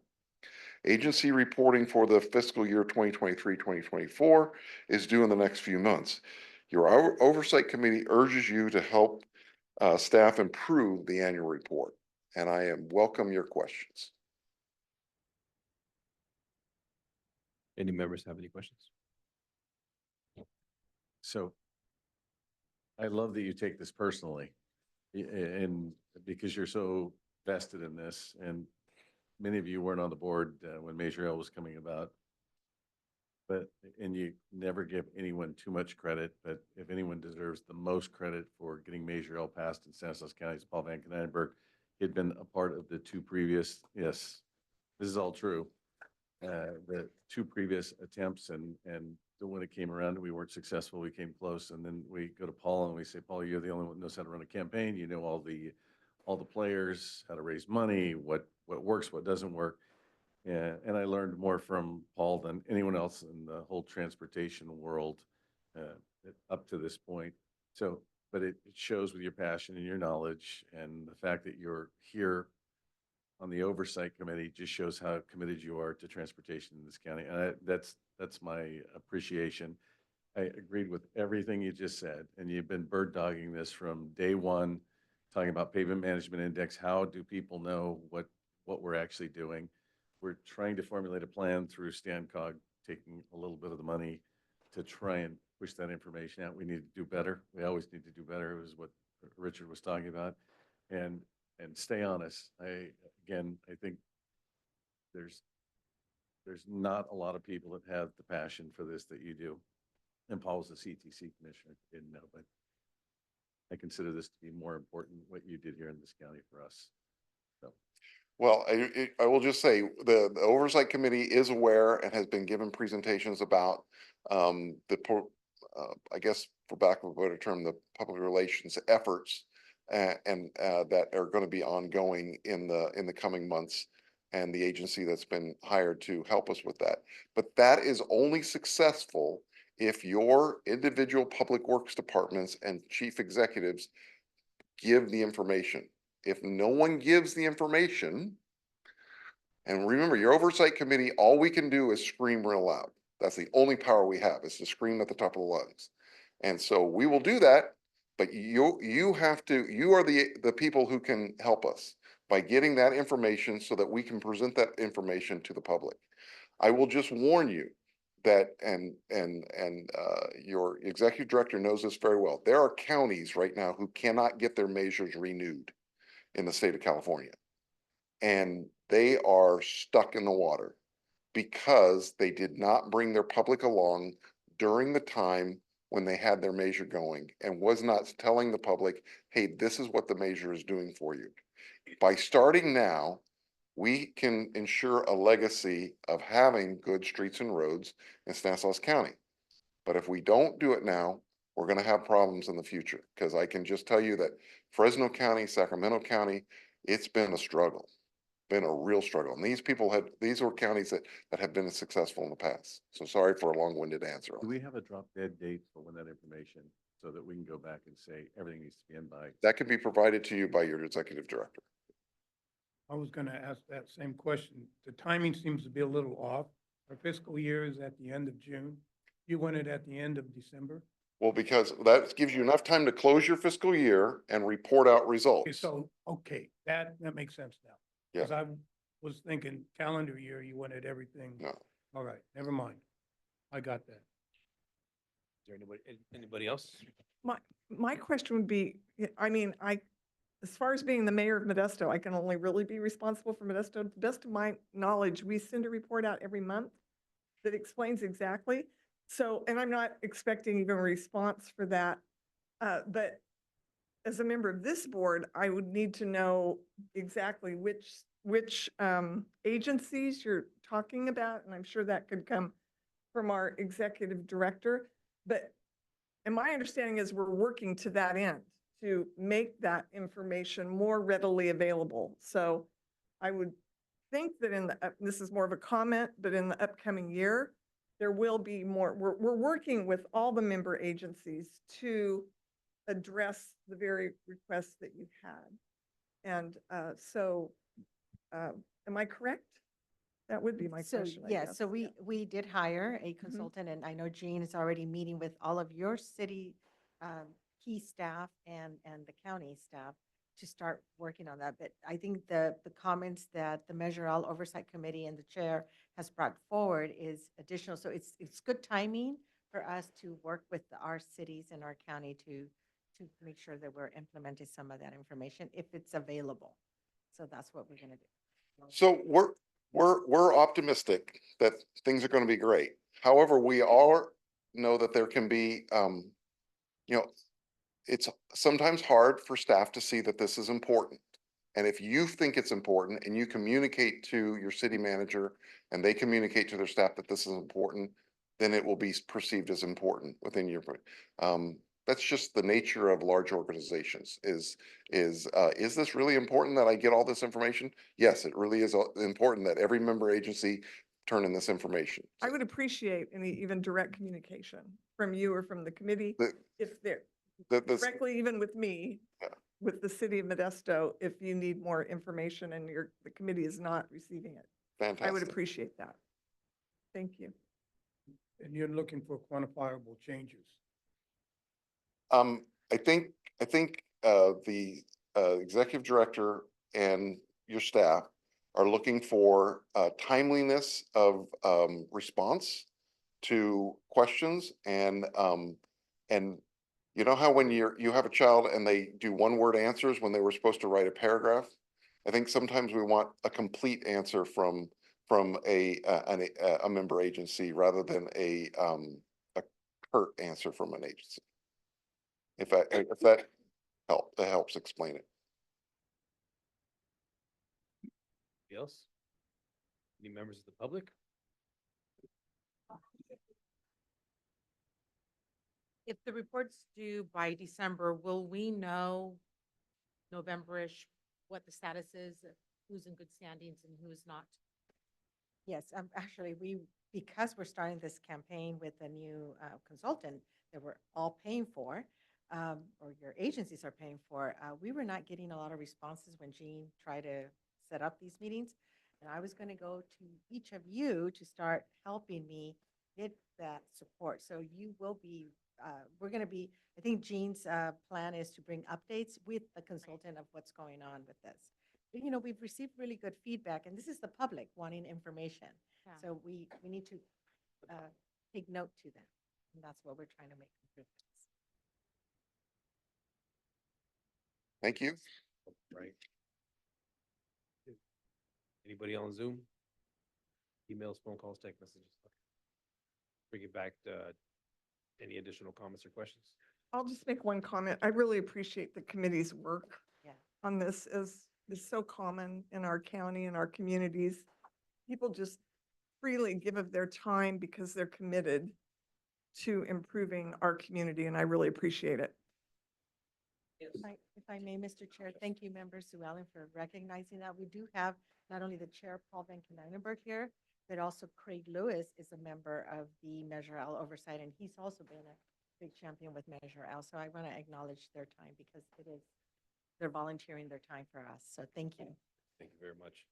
Agency reporting for the fiscal year 2023-2024 is due in the next few months. Your oversight committee urges you to help staff improve the annual report, and I welcome your questions. Any members have any questions? So I love that you take this personally and because you're so vested in this, and many of you weren't on the board when Measure L was coming about. And you never give anyone too much credit, but if anyone deserves the most credit for getting Measure L passed in Stanislaus County, it's Paul Van Knijnenburg. He had been a part of the two previous, yes, this is all true. The two previous attempts, and when it came around, we weren't successful. We came close, and then we go to Paul and we say, Paul, you're the only one who knows how to run a campaign. You know all the players, how to raise money, what works, what doesn't work. And I learned more from Paul than anyone else in the whole transportation world up to this point. So, but it shows with your passion and your knowledge, and the fact that you're here on the oversight committee just shows how committed you are to transportation in this county. And that's my appreciation. I agreed with everything you just said, and you've been bird dogging this from day one, talking about pavement management index. How do people know what we're actually doing? We're trying to formulate a plan through StanCog, taking a little bit of the money to try and push that information out. We need to do better. We always need to do better. It was what Richard was talking about. And stay honest. I think there's not a lot of people that have the passion for this that you do. And Paul was the CTC commissioner, didn't know, but I consider this to be more important what you did here in this county for us. So. Well, I will just say the Oversight Committee is aware and has been given presentations about I guess, for lack of a better term, the public relations efforts and that are going to be ongoing in the coming months. and the agency that's been hired to help us with that. But that is only successful if your individual public works departments and chief executives give the information. If no one gives the information, and remember, your oversight committee, all we can do is scream real loud. That's the only power we have, is to scream at the top of the lungs. And so we will do that, but you are the people who can help us by getting that information so that we can present that information to the public. I will just warn you that, and your executive director knows this very well. There are counties right now who cannot get their measures renewed in the state of California. And they are stuck in the water because they did not bring their public along during the time when they had their measure going and was not telling the public, hey, this is what the measure is doing for you. By starting now, we can ensure a legacy of having good streets and roads in Stanislaus County. But if we don't do it now, we're going to have problems in the future, because I can just tell you that Fresno County, Sacramento County, it's been a struggle, been a real struggle. And these were counties that have been successful in the past. So sorry for a long-winded answer. Do we have a drop dead date for when that information, so that we can go back and say everything needs to be in by? That can be provided to you by your executive director. I was gonna ask that same question. The timing seems to be a little off. Our fiscal year is at the end of June. You want it at the end of December? Well, because that gives you enough time to close your fiscal year and report out Okay, results. so, okay, that makes sense now. Yeah. Because I was thinking calendar year, you wanted everything. No. All right, never mind. I got that. Is there anybody else? My question would be, I mean, as far as being the mayor of Modesto, I can only really be responsible for Modesto. To the best of my knowledge, we send a report out every month that explains exactly. So, and I'm not expecting even a response for that. But as a member of this board, I would need to know exactly which agencies you're talking about, and I'm sure that could come from our executive director. And my understanding is we're working to that end, to make that information more readily available. So I would think that this is more of a comment, but in the upcoming year, there will be more. We're working with all the member agencies to address the very requests that you had. And am I correct? That would be my So, question, I yeah, guess. so we did hire a consultant, and I know Jean is already meeting with all of your city key staff and the county staff to start working on that. But I think the comments that the Measure All Oversight Committee and the chair has brought forward is additional. So it's good timing for us to work with our cities and our county to make sure that we're implementing some of that information if it's available. So that's what we're gonna do. So we're optimistic that things are going to be great. However, we all know that there can be, it's sometimes hard for staff to see that this is important. And if you think it's important and you communicate to your city manager and they communicate to their staff that this is important, then it will be perceived as important within your, that's just the nature of large organizations is this really important that I get all this information? Yes, it really is important that every member agency turn in this information. I would appreciate any even direct communication from you or from the committee, if they're directly, even with me, with the city of Modesto, if you need more information and the committee is not receiving it. Fantastic. I would appreciate that. Thank you. And you're looking for quantifiable changes. I think the executive director and your staff are looking for timeliness of response to questions, and you know how when you have a child and they do one-word answers when they were supposed to write a paragraph? I think sometimes we want a complete answer from a member agency rather than a curt answer from an agency. If that helps explain it. Anybody else? Any members of the public? If the report's due by December, will we know November-ish what the status is who's in good standings and who's not. Yes, actually, because we're starting this campaign with a new consultant that we're all paying for, or your agencies are paying for, we were not getting a lot of responses when Jean tried to set up these meetings. And I was going to go to each of you to start helping me get that support. So you will be, we're going to be, I think Jean's plan is to bring updates with the consultant of what's going on with this. But, you know, we've received really good feedback, and this is the public wanting information. Yeah. So we need to take note to them, and that's what we're trying to make improvements. Thank you. Right. Anybody on Zoom? Emails, phone calls, text messages? Bring it back to any additional comments or questions? I'll just make one comment. I really appreciate the committee's work Yeah. on this, as is so common in our county and our communities. People just freely give of their time because they're committed to improving our community, and I really appreciate it. If I may, Mr. Chair, thank you, Member Sue Ellen, for recognizing that. We do have not only the Chair, Paul Van Kenynenberg here, but also Craig Lewis is a member of the Measure L Oversight, and he's also been a big champion with Measure L. So I want to acknowledge their time because they're volunteering their time for us. So thank you. Thank you very much.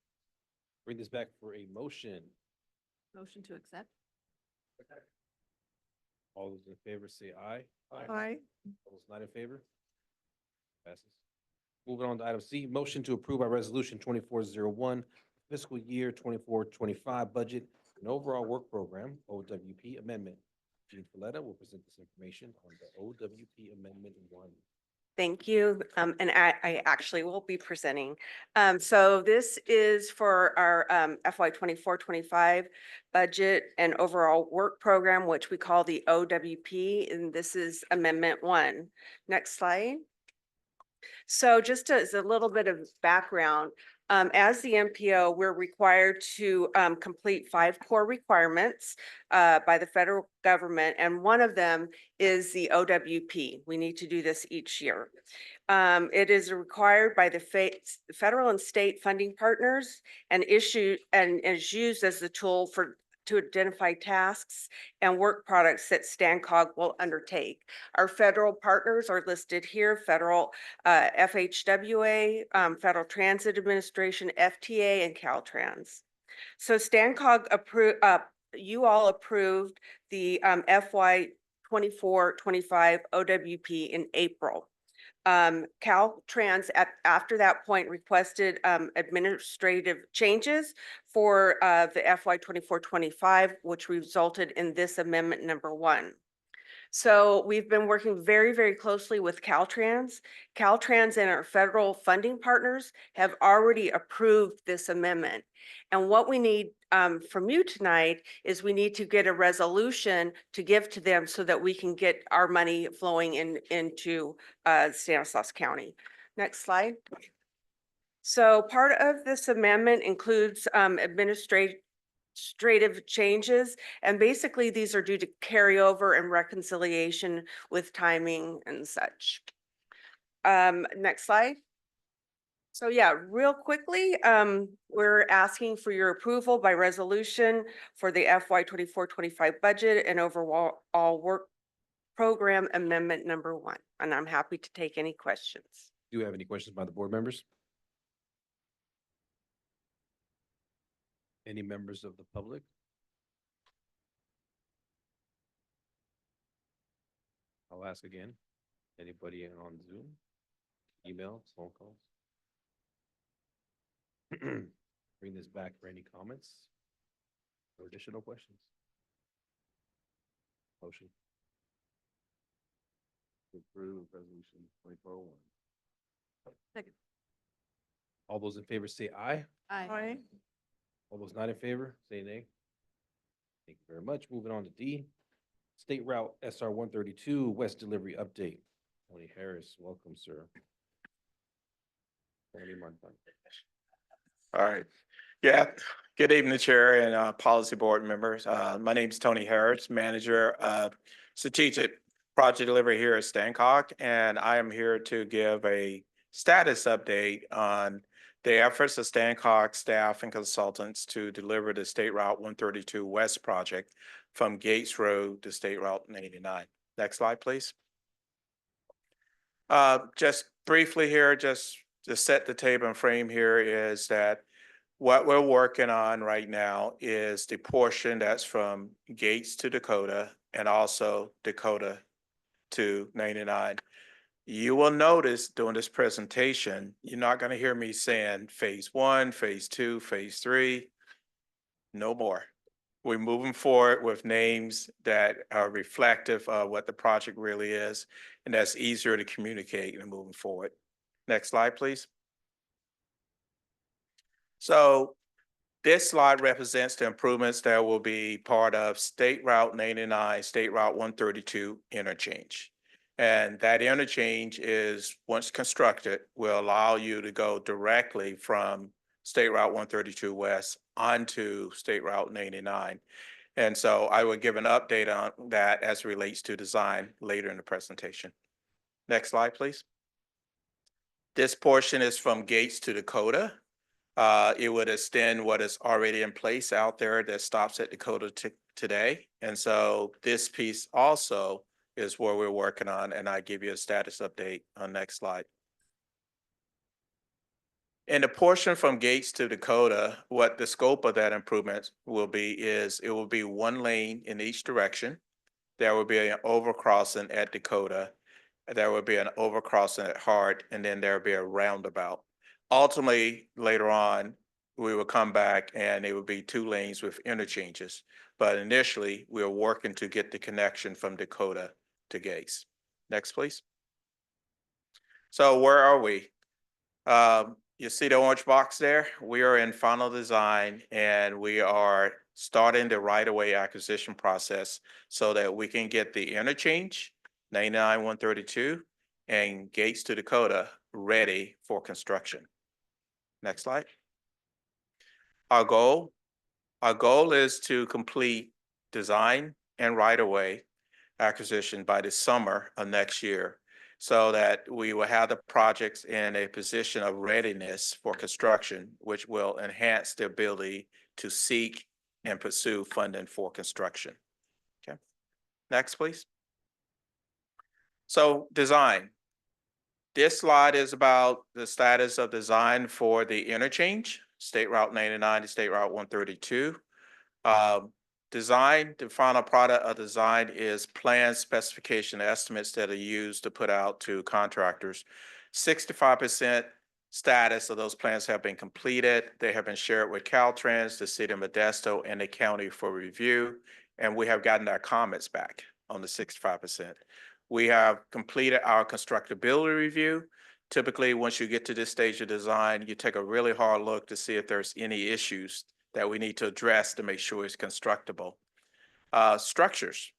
Bring this back for a motion. Motion to accept? All those in favor say aye. Aye. All those not in favor? Passes. Moving on to item C, motion to approve our resolution 2401, fiscal year 24-25 budget and overall work program, OWP amendment. Jean Filetta will present this information on the OWP Amendment 1. Thank you. And I actually will be presenting. So this is for our FY 24-25 budget and overall work program, which we call the OWP, and this is Amendment 1. Next slide. So just as a little bit of background, as the MPO, we're required to complete 5 core requirements by the federal government, and one of them is the OWP. We need to do this each year. It is required by the federal and state funding partners and is used as the tool to identify tasks and work products that StanCog will undertake. Our federal partners are listed here: federal FHWA, Federal Transit Administration, FTA, and Caltrans. So StanCog you all approved the FY 24-25 OWP in April. Caltrans after that point requested administrative changes for the FY 24-25, which resulted in this amendment number 1. So we've been working very, very closely with Caltrans. Caltrans and our federal funding partners have already approved this amendment. And what we need from you tonight is we need to get a resolution to give to them so that we can get our money flowing into Stanislaus County. Next slide. So part of this amendment includes administrative changes, and basically these are due to carryover and reconciliation with timing and such. Next slide. So yeah, real quickly, we're asking for your approval by resolution for the FY 24-25 budget and overall work program amendment number 1. And I'm happy to take any questions. Do you have any questions by the board members? Any members of the public? I'll ask again. Anybody on Zoom? Email, phone calls? Bring this back for any comments or additional questions. Motion. To approve resolution 2401. Second. All those in favor say aye. Aye. All those not in favor, say nay. Thank you very much. Moving on to D. State Route SR 132 West Delivery Update. Tony Harris, welcome, sir. Tony Martin. All right. Yeah. Good evening, Chair and Policy Board members. My name is Tony Harris, Manager of Strategic Project Delivery here at StanCog, and I am here to give a status update on the efforts of Stan Cox staff and consultants to deliver the State Route 132 West project from Gates Road to State Route 89. Next slide, please. Just briefly here, just to set the table and frame here is that what we're working on right now is the portion that's from Gates to Dakota and also Dakota to 99. You will notice during this presentation, you're not going to hear me saying phase 1, phase 2, phase 3. No more. We're moving forward with names that are reflective of what the project really is, and that's easier to communicate and moving forward. Next slide, please. So this slide represents the improvements that will be part of State Route 99, State Route 132 interchange. And that interchange is, once constructed, will allow you to go directly from State Route 132 West onto State Route 99. And so I will give an update on that as it relates to design later in the presentation. Next slide, please. This portion is from Gates to Dakota. It would extend what is already in place out there that stops at Dakota today. And so this piece also is where we're working on, and I give you a status update on next slide. In the portion from Gates to Dakota, what the scope of that improvement will be is it will be one lane in each direction. There will be an overcrossing at Dakota. There will be an overcrossing at Hart, and then there will be a roundabout. Ultimately, later on, we will come back and it will be 2 lanes with interchanges. But initially, we are working to get the connection from Dakota to Gates. Next, please. So where are we? You see the orange box there? We are in final design and we are starting the right-of-way acquisition process so that we can get the interchange, 99-132, and Gates to Dakota ready for construction. Next slide. Our goal is to complete design and right-of-way acquisition by the summer of next year, so that we will have the projects in a position of readiness for construction, which will enhance the ability to seek and pursue funding for construction. Okay. Next, please. So design. This slide is about the status of design for the interchange, State Route 99 to State Route 132. Design, the final product of design is plan specification estimates that are used to put out to contractors. 65% status of those plans have been completed. They have been shared with Caltrans, the city of Modesto, and the county for review. And we have gotten our comments back on the 65%. We have completed our constructability review. Typically, once you get to this stage of design, you take a really hard look to see if there's any issues that we need to address to make sure it's constructible. Structures,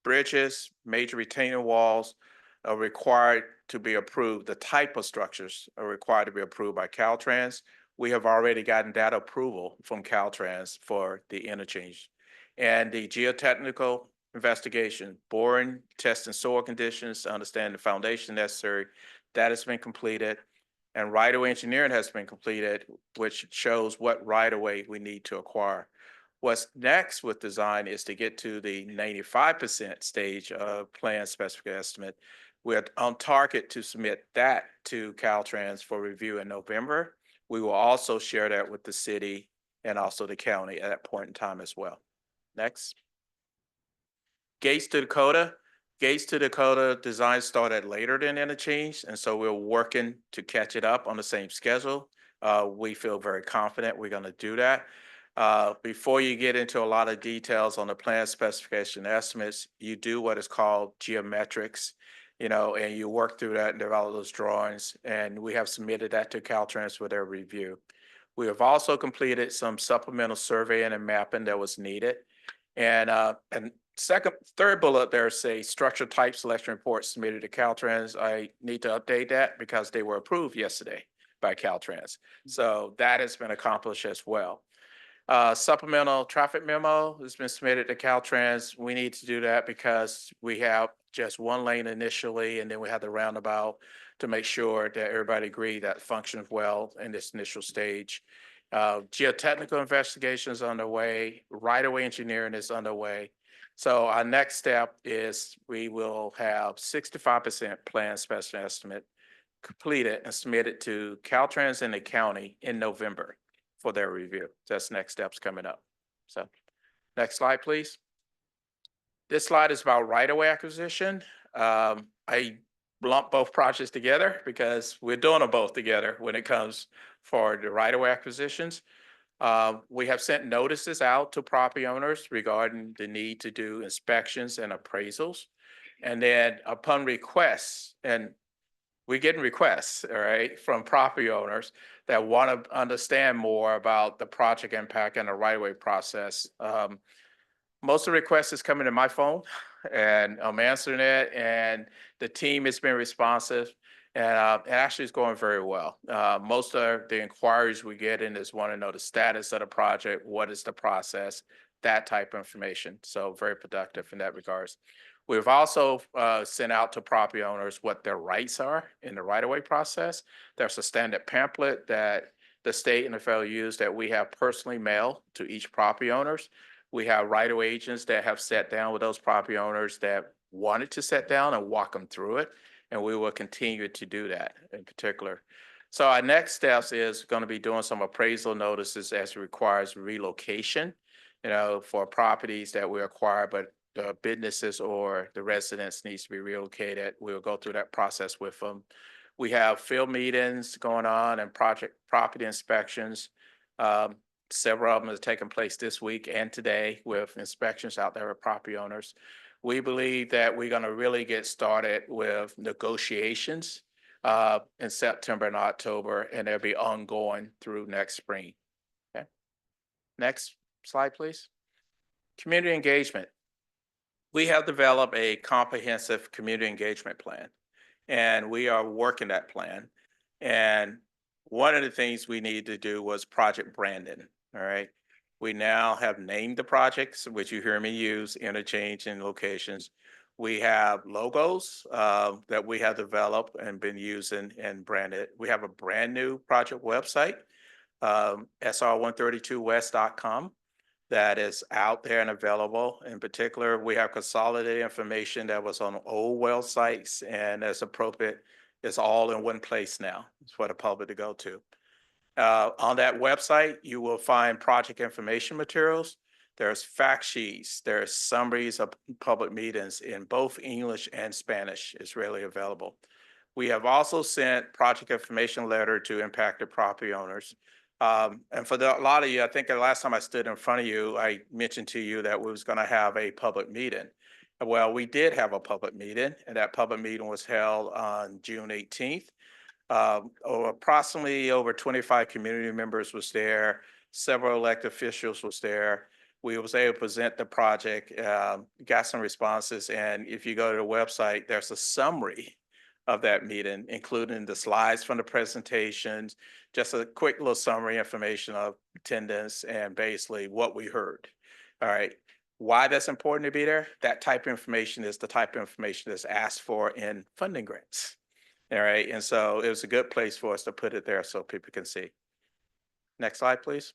bridges, major retaining walls are required to be approved. The type of structures are required to be approved by Caltrans. We have already gotten that approval from Caltrans for the interchange. And the geotechnical investigation, boring, testing soil conditions to understand the foundation necessary, that has been completed. And right-of-way engineering has been completed, which shows what right-of-way we need to acquire. What's next with design is to get to the 95% stage of plan specific estimate. We're on target to submit that to Caltrans for review in November. We will also share that with the city and also the county at that point in time as well. Next. Gates to Dakota. Gates to Dakota design started later than interchange, and so we're working to catch it up on the same schedule. We feel very confident we're going to do that. Before you get into a lot of details on the plan specification estimates, you do what is called geometrics, and you work through that and develop those drawings, and we have submitted that to Caltrans for their review. We have also completed some supplemental surveying and mapping that was needed. And third bullet there say structure type selection report submitted to Caltrans. I need to update that because they were approved yesterday by Caltrans. So that has been accomplished as well. Supplemental traffic memo has been submitted to Caltrans. We need to do that because we have just one lane initially, and then we had the roundabout to make sure that everybody agreed that functions well in this initial stage. Geotechnical investigation is underway, right-of-way engineering is underway. So our next step is we will have 65% plan special estimate completed and submitted to Caltrans and the county in November for their review. That's next steps coming up. So next slide, please. This slide is about right-of-way acquisition. I lump both projects together because we're doing them both together when it comes for the right-of-way acquisitions. We have sent notices out to property owners regarding the need to do inspections and appraisals. And then upon requests, and we're getting requests, all right, from property owners that want to understand more about the project impact and the right-of-way process. Most of the requests is coming to my phone and I'm answering it, and the team has been responsive, and it actually is going very well. Most of the inquiries we get in is want to know the status of the project, what is the process, that type of information. So very productive in that regards. We've also sent out to property owners what their rights are in the right-of-way process. There's a standard pamphlet that the state and the federal use that we have personally mailed to each property owners. We have right-of-way agents that have sat down with those property owners that wanted to sit down and walk them through it, and we will continue to do that in particular. So our next steps is going to be doing some appraisal notices as it requires relocation, for properties that we acquire, but the businesses or the residents needs to be relocated. We'll go through that process with them. We have field meetings going on and property inspections. Several of them have taken place this week and today with inspections out there with property owners. We believe that we're going to really get started with negotiations in September and October, and they'll be ongoing through next spring. Okay. Next slide, please. Community engagement. We have developed a comprehensive community engagement plan, and we are working that plan. And one of the things we need to do was project branding. All right. We now have named the projects, which you hear me use, interchange and locations. We have logos that we have developed and been using and branded. We have a brand new project website, sr132west.com, that is out there and available. In particular, we have consolidated information that was on old well sites, and as appropriate, it's all in one place now. It's for the public to go to. On that website, you will find project information materials. There's fact sheets, there's summaries of public meetings in both English and Spanish. It's readily available. We have also sent project information letter to impacted property owners. And for a lot of you, I think the last time I stood in front of you, I mentioned to you that we was going to have a public meeting. Well, we did have a public meeting, and that public meeting was held on June 18th. Approximately over 25 community members was there. Several elected officials was there. We was able to present the project, got some responses. And if you go to the website, there's a summary of that meeting, including the slides from the presentations, just a quick little summary information of attendance and basically what we heard. All right. Why that's important to be there? That type of information is the type of information that's asked for in funding grants. All right. And so it was a good place for us to put it there so people can see. Next slide, please.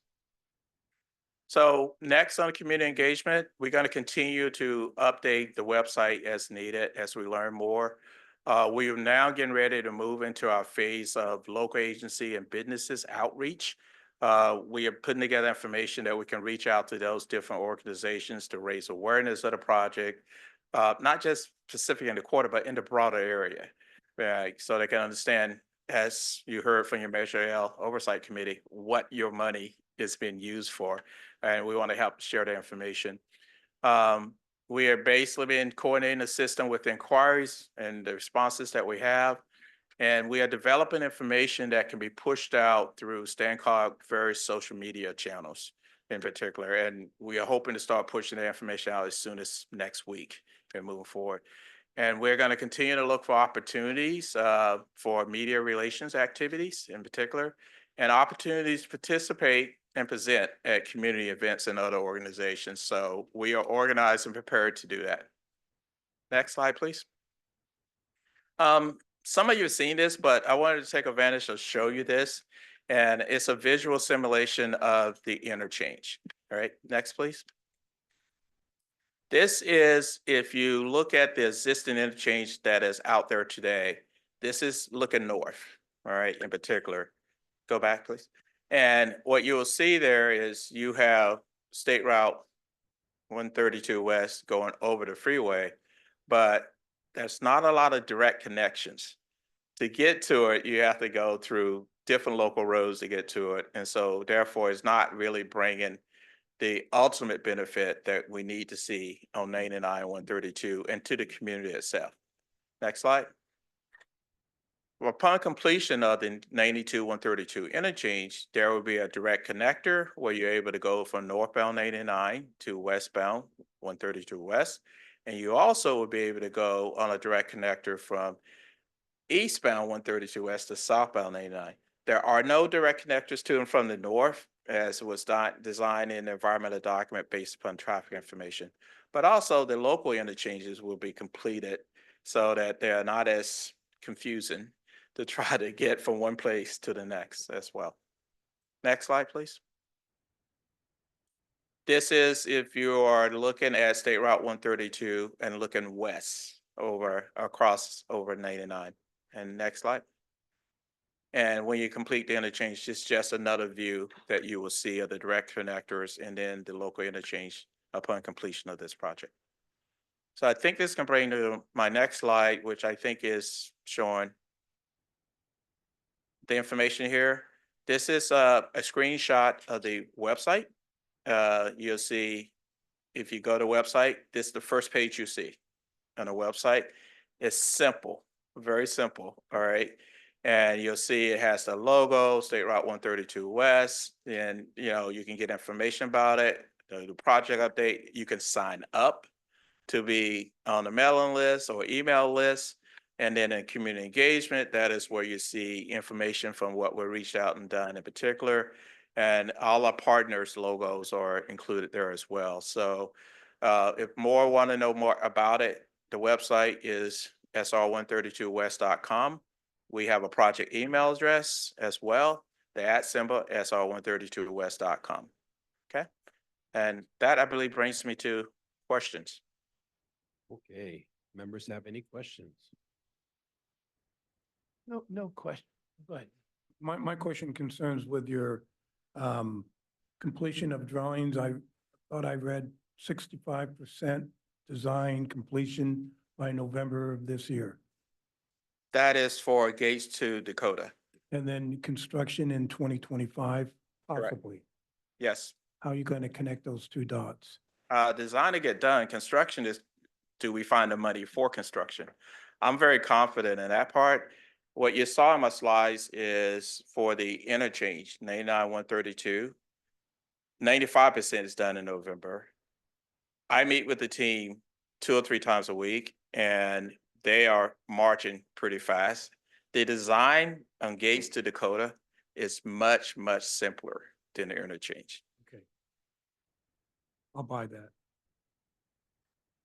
So next on community engagement, we're going to continue to update the website as needed as we learn more. We are now getting ready to move into our phase of local agency and businesses outreach. We are putting together information that we can reach out to those different organizations to raise awareness of the project, not just specific in the quarter, but in the broader area. Right, so they can understand, as you heard from your Measure L Oversight Committee, what your money is being used for, and we want to help share the information. We are basically been coordinating the system with the inquiries and the responses that we have, and we are developing information that can be pushed out through Stancock various social media channels in particular, and we are hoping to start pushing the information out as soon as next week and moving forward. And we're going to continue to look for opportunities for media relations activities in particular, and opportunities to participate and present at community events and other organizations. So we are organized and prepared to do that. Next slide, please. Some of you have seen this, but I wanted to take advantage of show you this. And it's a visual simulation of the interchange. All right, next, please. This is, if you look at the existing interchange that is out there today, this is looking north, all right, in particular. Go back, please. And what you will see there is you have State Route 132 West going over the freeway, but there's not a lot of direct connections. To get to it, you have to go through different local roads to get to it. And so therefore, it's not really bringing the ultimate benefit that we need to see on 99, 132 and to the community itself. Next slide. Well, upon completion of the 92, 132 interchange, there will be a direct connector where you're able to go from northbound 99 to westbound 132 West. And you also will be able to go on a direct connector from eastbound 132 West to southbound 99. There are no direct connectors to and from the north, as was designed in the environmental document based upon traffic information. But also the local interchanges will be completed so that they are not as confusing to try to get from one place to the next as well. Next slide, please. This is if you are looking at State Route 132 and looking west across over 99. And next slide. And when you complete the interchange, it's just another view that you will see of the direct connectors and then the local interchange upon completion of this project. So I think this can bring to my next slide, which I think is showing the information here. This is a screenshot of the website. You'll see, if you go to the website, this is the first page you see on the website. It's simple, very simple, all right? And you'll see it has the logo, State Route 132 West, and you can get information about it, the project update. You can sign up to be on the mailing list or email list. And then in community engagement, that is where you see information from what we reached out and done in particular. And all our partners' logos are included there as well. So if more want to know more about it, the website is sr132west.com. We have a project email address as well, the @ symbol, sr132west.com. Okay. And that, I believe, brings me to questions. Okay, members have any questions? No question. Go ahead. My question concerns with your completion of drawings. I thought I read 65% design completion by November of this year. That is for Gates to Dakota. And then construction in 2025, Correct. possibly. Yes. How are you going to connect those two dots? Design to get done. Construction is, do we find the money for construction? I'm very confident in that part. What you saw in my slides is for the interchange, 99, 132, 95% is done in November. I meet with the team 2 or 3 times a week, and they are marching pretty fast. The design on Gates to Dakota is much, much simpler than the interchange. Okay. I'll buy that.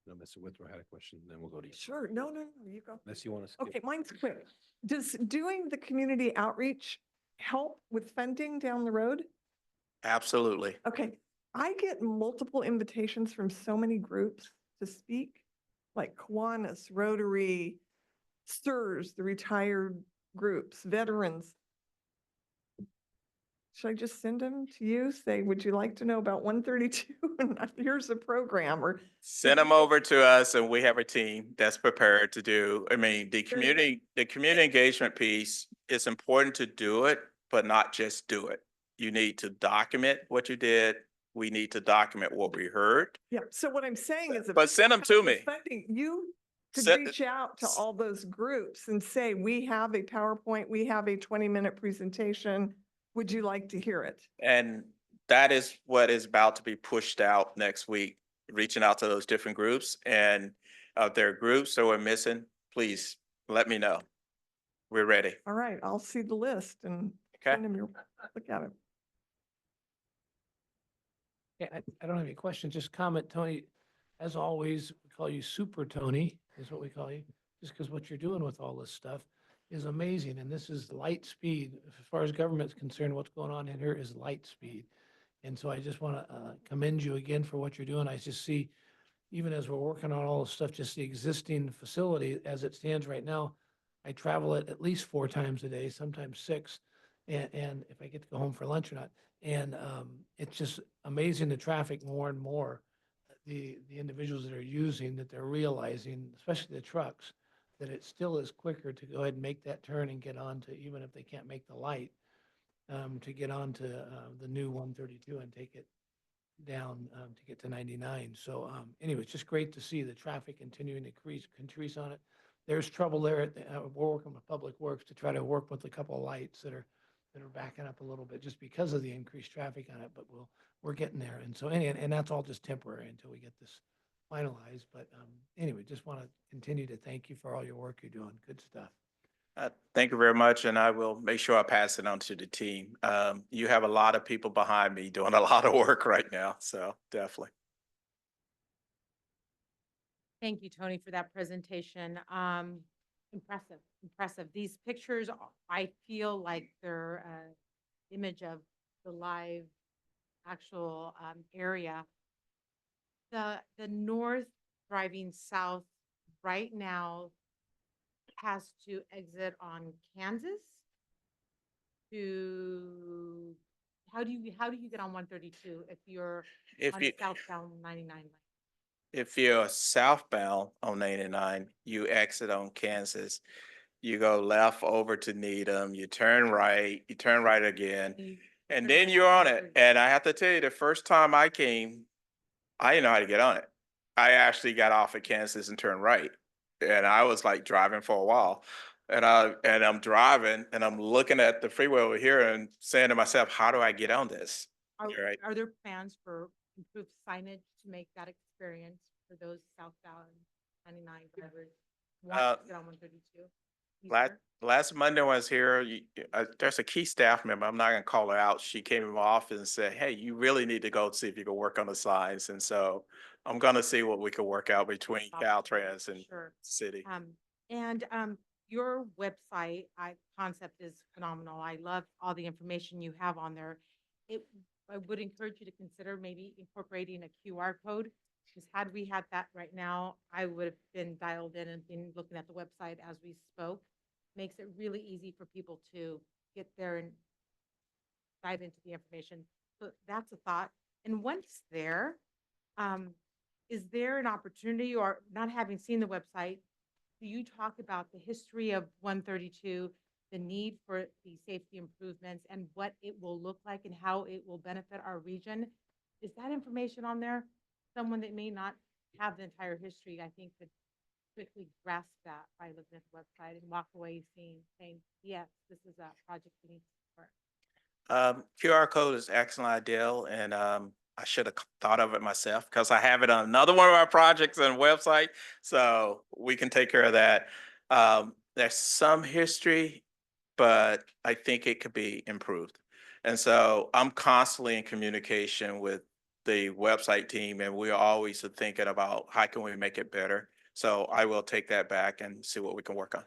No, Mr. Withrow had a question, then we'll go to you. Sure. No, you go. Unless you want to skip. Okay, mine's quick. Does doing the community outreach help with funding down the road? Absolutely. Okay, I get multiple invitations from so many groups to speak, like Kiwanis, Rotary, STRS, the retired groups, veterans. Should I just send them to you? Say, would you like to know about 132? And here's the program, or Send them over to us and we have a team that's prepared to do. I mean, the community engagement piece, it's important to do it, but not just do it. You need to document what you did. We need to document what we heard. yeah. So what I'm saying is, if But send them to me. funding, you could Send- reach out to all those groups and say, we have a PowerPoint, we have a 20-minute presentation. Would you like to hear it? And that is what is about to be pushed out next week, reaching out to those different groups. And if there are groups that we're missing, please let me know. We're ready. All right, I'll see the list and Okay. send them your, look at it. Yeah, I don't have any questions, just comment, Tony. As always, we call you Super Tony, is what we call you. just because what you're doing with all this stuff is amazing. And this is light speed. As far as government's concerned, what's going on in here is light speed. And so I just want to commend you again for what you're doing. I just see, even as we're working on all this stuff, just the existing facility as it stands right now, I travel it at least 4 times a day, sometimes 6, and if I get to go home for lunch or not. And it's just amazing the traffic more and more, the individuals that are using, that they're realizing, especially the trucks, that it still is quicker to go ahead and make that turn and get onto, even if they can't make the light, to get onto the new 132 and take it down to get to 99. So anyway, it's just great to see the traffic continuing to increase on it. There's trouble there. We're working with Public Works to try to work with a couple of lights that are backing up a little bit just because of the increased traffic on it, but we're getting there. And so, and that's all just temporary until we get this finalized. But anyway, just want to continue to thank you for all your work you're doing. Good stuff. Thank you very much, and I will make sure I pass it on to the team. You have a lot of people behind me doing a lot of work right now, so definitely. Thank you, Tony, for that presentation. Impressive, impressive. These pictures, I feel like they're an image of the live actual area. The north driving south right now has to exit on Kansas to, how do you get on 132 if you're If on you, southbound 99 lane? if you're southbound on 99, you exit on Kansas. You go left over to Needham, you turn right again, and then you're on it. And I have to tell you, the first time I came, I didn't know how to get on it. I actually got off at Kansas and turned right. And I was like driving for a while. And I'm driving and I'm looking at the freeway over here and saying to myself, how do I get on this? Right. Are there plans for improved signage to make that experience for those southbound 99 drivers want to get on 132? Last Monday when I was here, there's a key staff member, I'm not gonna call her out. She came in my office and said, hey, you really need to go see if you can work on the signs. And so I'm gonna see what we can work out between Caltrans and Sure. city. And your website concept is phenomenal. I love all the information you have on there. I would encourage you to consider maybe incorporating a QR code. Because had we had that right now, I would have been dialed in and been looking at the website as we spoke. Makes it really easy for people to get there and dive into the information. So that's a thought. And once there, is there an opportunity, or not having seen the website, do you talk about the history of 132, the need for the safety improvements and what it will look like and how it will benefit our region? Is that information on there? Someone that may not have the entire history, I think, could quickly grasp that by looking at the website and walk away saying, yes, this is a project we need to support. QR code is excellent idea, and I should have thought of it myself because I have it on another one of our projects and website, so we can take care of that. There's some history, but I think it could be improved. And so I'm constantly in communication with the website team, and we're always thinking about how can we make it better. So I will take that back and see what we can work on.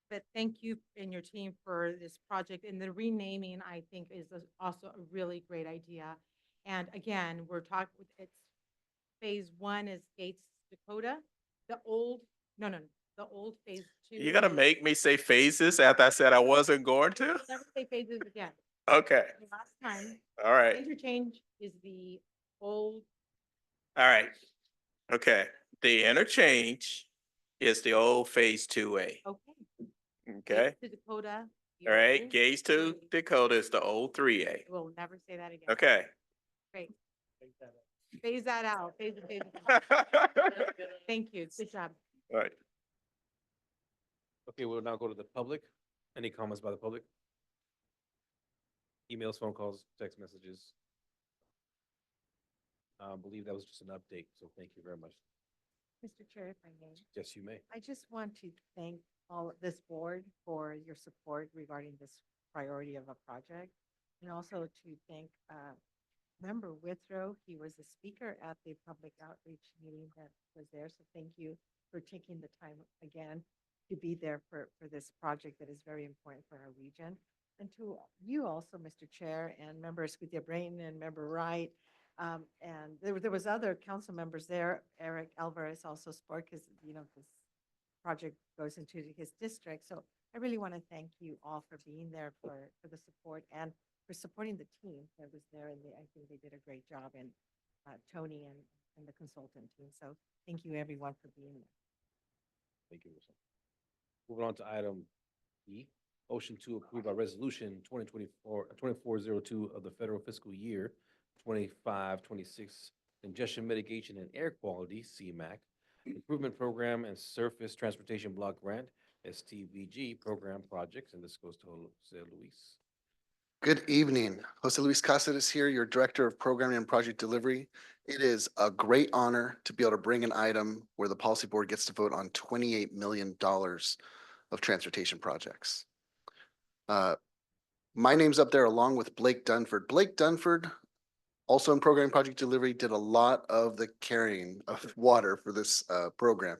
But thank you and your team for this project, and the renaming, I think, is also a really great idea. And again, we're talking, it's phase 1 is Gates, Dakota. The old phase 2. You're gonna make me say phases after I said I wasn't going to? Never say phases again. Okay. Last time. All right. Interchange is the old. All right. Okay. The interchange is the old phase 2A. Okay. Okay. To Dakota. All right. Gates to Dakota is the old 3A. We'll never say that again. Okay. Great. Phase that out. Phase it out. Thank you. Good job. All right. Okay, we'll now go to the public. Any comments by the public? Emails, phone calls, text messages. I believe that was just an update, so thank you very much. Mr. Chair, if I may. Yes, you may. I just want to thank all this board for your support regarding this priority of a project. And also to thank Member Withrow. He was a speaker at the public outreach meeting that was there. So thank you for taking the time again to be there for this project that is very important for our region. And to you also, Mr. Chair, and members Gutierrez Brain and member Wright. And there was other council members there. Eric Alvarez also spoke because, you know, this project goes into his district. So I really want to thank you all for being there for the support and for supporting the team that was there. And I think they did a great job, and Tony and the consultant team. So thank you everyone for being there. Thank you, Rosa. Moving on to item E, motion to approve our resolution 2402 of the federal fiscal year 25-26 congestion mitigation and air quality, CMAQ, improvement program and surface transportation block grant, STVG program projects, and this goes to Jose Luis. Good evening. Jose Luis Cáceres here, your Director of Programming and Project Delivery. It is a great honor to be able to bring an item where the policy board gets to vote on $28 million of transportation projects. My name's up there along with Blake Dunford. Blake Dunford, also in Programming Project Delivery, did a lot of the carrying of water for this program.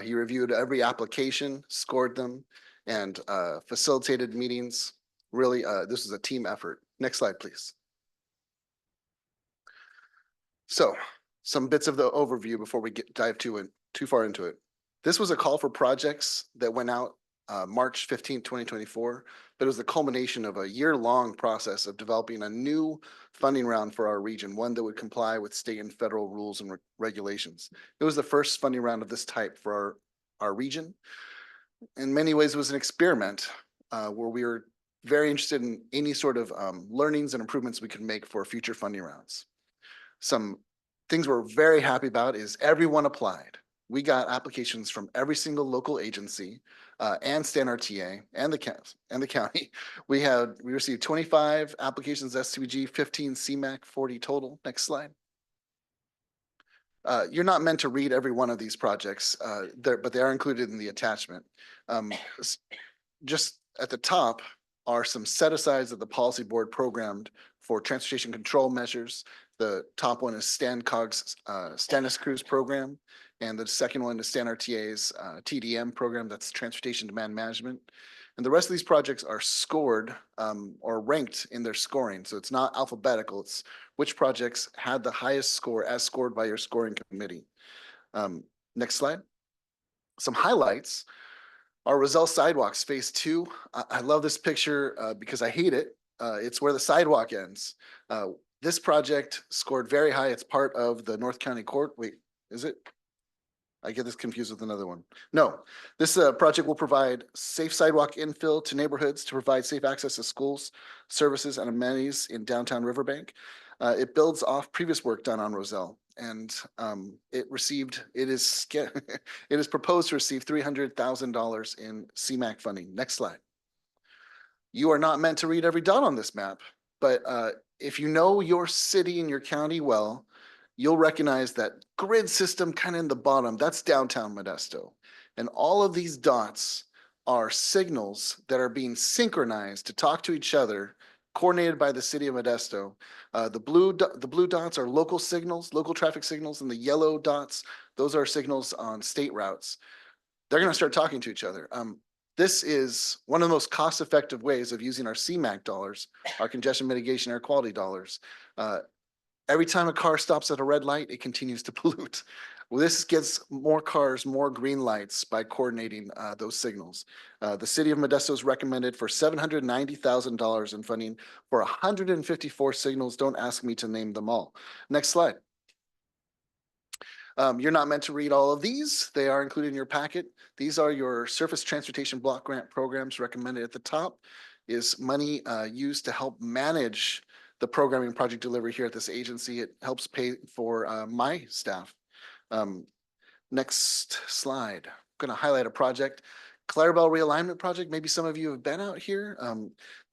He reviewed every application, scored them, and facilitated meetings. Really, this is a team effort. Next slide, please. So, some bits of the overview before we dive too far into it. This was a call for projects that went out March 15, 2024, but it was the culmination of a year-long process of developing a new funding round for our region, one that would comply with state and federal rules and regulations. It was the first funding round of this type for our region. In many ways, it was an experiment where we were very interested in any sort of learnings and improvements we could make for future funding rounds. Some things we're very happy about is everyone applied. We got applications from every single local agency and StanRTA and the county. We received 25 applications STVG, 15 CMAQ, 40 total. Next slide. You're not meant to read every one of these projects, but they are included in the attachment. Just at the top are some set-asides that the policy board programmed for transportation control measures. The top one is StanCog's Stannis Cruise program, and the second one is StanRTA's TDM program, that's Transportation Demand Management. And the rest of these projects are scored or ranked in their scoring. So it's not alphabetical, it's which projects had the highest score as scored by your scoring committee. Next slide. Some highlights. Our Roselle Sidewalks Phase 2. I love this picture because I hate it. It's where the sidewalk ends. This project scored very high. It's part of the North County Court. Wait, is it? I get this confused with another one. No, this project will provide safe sidewalk infill to neighborhoods to provide safe access to schools, services, and amenities in downtown Riverbank. It builds off previous work done on Roselle, and it is proposed to receive $300,000 in CMAQ funding. Next slide. You are not meant to read every dot on this map, but if you know your city and your county well, you'll recognize that grid system kind of in the bottom, that's downtown Modesto. And all of these dots are signals that are being synchronized to talk to each other, coordinated by the city of Modesto. The blue dots are local signals, local traffic signals, and the yellow dots, those are signals on state routes. They're gonna start talking to each other. This is one of the most cost-effective ways of using our CMAQ dollars, our congestion mitigation air quality dollars. Every time a car stops at a red light, it continues to pollute. Well, this gets more cars, more green lights by coordinating those signals. The city of Modesto is recommended for $790,000 in funding for 154 signals. Don't ask me to name them all. Next slide. You're not meant to read all of these. They are included in your packet. These are your surface transportation block grant programs. Recommended at the top is money used to help manage the programming project delivery here at this agency. It helps pay for my staff. Next slide. I'm going to highlight a project, Clarabelle Realignment Project. Maybe some of you have been out here.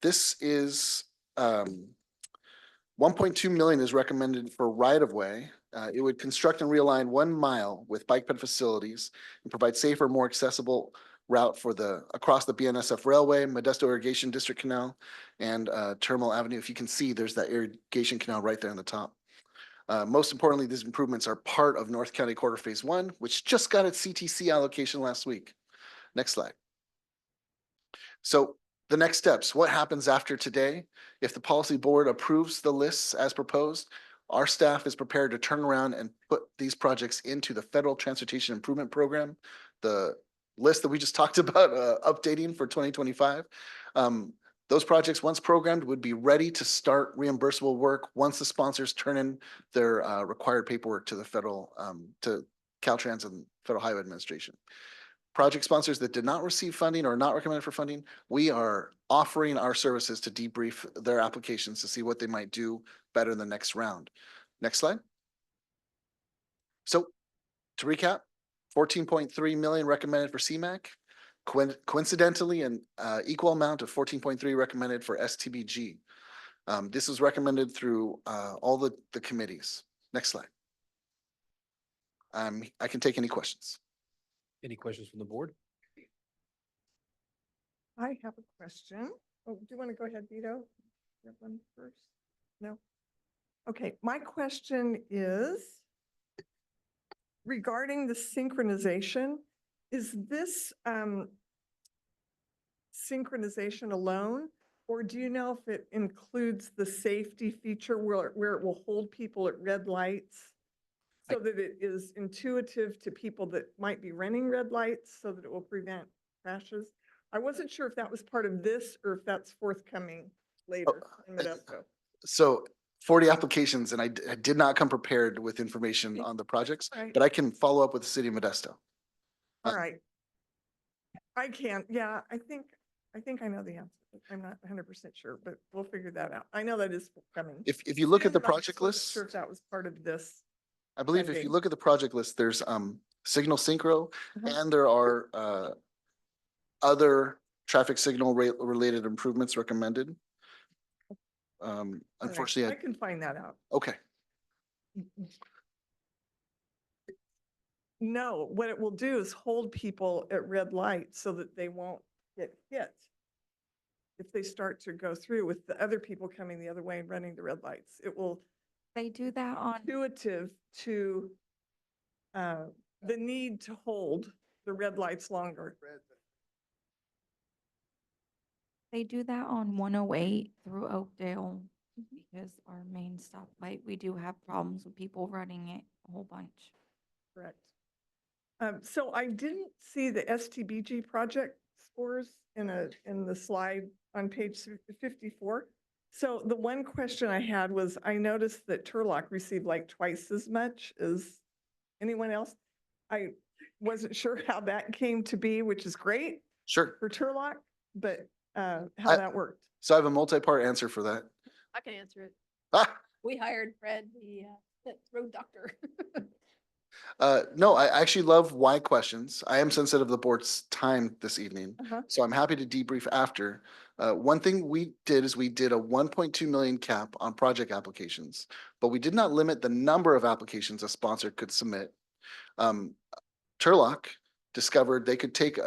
This is 1.2 million is recommended for right-of-way. It would construct and realign 1 mile with bike ped facilities and provide safer, more accessible route for across the BNSF Railway, Modesto Irrigation District Canal, and Terminal Avenue. If you can see, there's that irrigation canal right there on the top. Most importantly, these improvements are part of North County Corridor Phase 1, which just got its CTC allocation last week. Next slide. So the next steps, what happens after today? If the policy board approves the lists as proposed, our staff is prepared to turn around and put these projects into the Federal Transportation Improvement Program, the list that we just talked about updating for 2025. Those projects, once programmed, would be ready to start reimbursable work once the sponsors turn in their required paperwork to the federal, to Caltrans and Federal Highway Administration. Project sponsors that did not receive funding or not recommended for funding, we are offering our services to debrief their applications to see what they might do better in the next round. Next slide. So to recap, 14.3 million recommended for CMAQ. Coincidentally, an equal amount of 14.3 recommended for STBG. This is recommended through all the committees. Next slide. I can take any questions. Any questions from the board? I have a question. Oh, do you want to go ahead, Vito? You have one first? No? Okay, my question is regarding the synchronization, is this synchronization alone? Or do you know if it includes the safety feature where it will hold people at red lights? So that it is intuitive to people that might be running red lights so that it will prevent crashes? I wasn't sure if that was part of this or if that's forthcoming later in Modesto. So 40 applications, and I did not come prepared with information on the projects, Right. but I can follow up with the city of Modesto. All right. I can't, yeah, I think I know the answer. I'm not 100% sure, but we'll figure that out. I know that is coming. If you look at the But I project just wasn't list, Sure if that was part of this. I believe if you funding. look at the project list, there's signal synchro, Uh-huh. and there are other traffic signal related improvements recommended. All right, Unfortunately, I can find that out. okay. No, what it will do is hold people at red lights so that they won't get hit. If they start to go through with the other people coming the other way and running the red lights, it will They do that on, intuitive to the need to hold the red lights longer. they do that on 108 through Oakdale because our main stoplight, we do have problems with people running it a whole bunch. Correct. So I didn't see the STBG project scores in the slide on page 54. So the one question I had was, I noticed that Turlock received like twice as much as anyone else. I wasn't sure how that came to be, which is great Sure. for Turlock, but how I- that worked. So I have a multi-part answer for that. I can answer it. Ah, We hired Fred, the road doctor. no, I actually love why questions. I am sensitive of the board's time this evening, Uh-huh. so I'm happy to debrief after. One thing we did is we did a 1.2 million cap on project applications, but we did not limit the number of applications a sponsor could submit. Turlock discovered they could take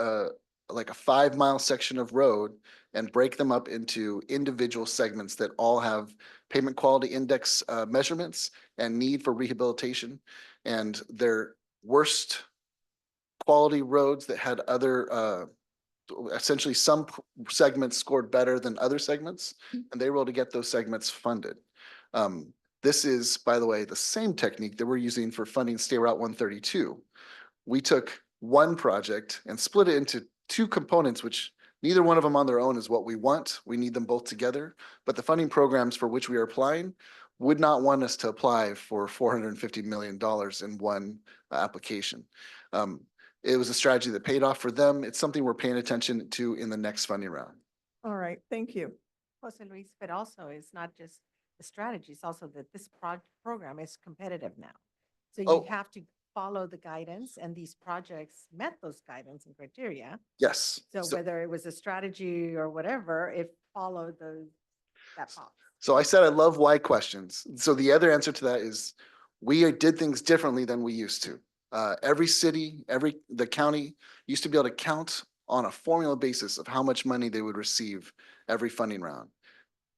like a 5-mile section of road and break them up into individual segments that all have pavement quality index measurements and need for rehabilitation. And their worst quality roads that had other, essentially some segments scored better than other segments, and they were able to get those segments funded. This is, by the way, the same technique that we're using for funding State Route 132. We took one project and split it into 2 components, which neither one of them on their own is what we want. We need them both together, but the funding programs for which we are applying would not want us to apply for $450 million in one application. It was a strategy that paid off for them. It's something we're paying attention to in the next funding round. All right, thank you. Jose Luis, but also it's not just the strategy, it's also that this program is competitive now. So Oh. you have to follow the guidance, and these projects met those guidance and criteria. Yes. So whether it was a strategy or whatever, it followed that box. So I said I love why questions. So the other answer to that is we did things differently than we used to. Every city, the county used to be able to count on a formula basis of how much money they would receive every funding round.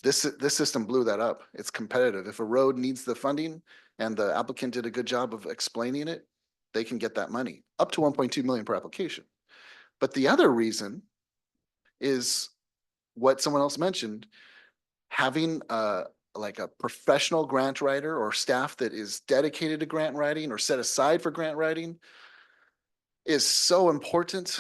This system blew that up. It's competitive. If a road needs the funding and the applicant did a good job of explaining it, they can get that money, up to 1.2 million per application. But the other reason is what someone else mentioned, having like a professional grant writer or staff that is dedicated to grant writing or set aside for grant writing is so important.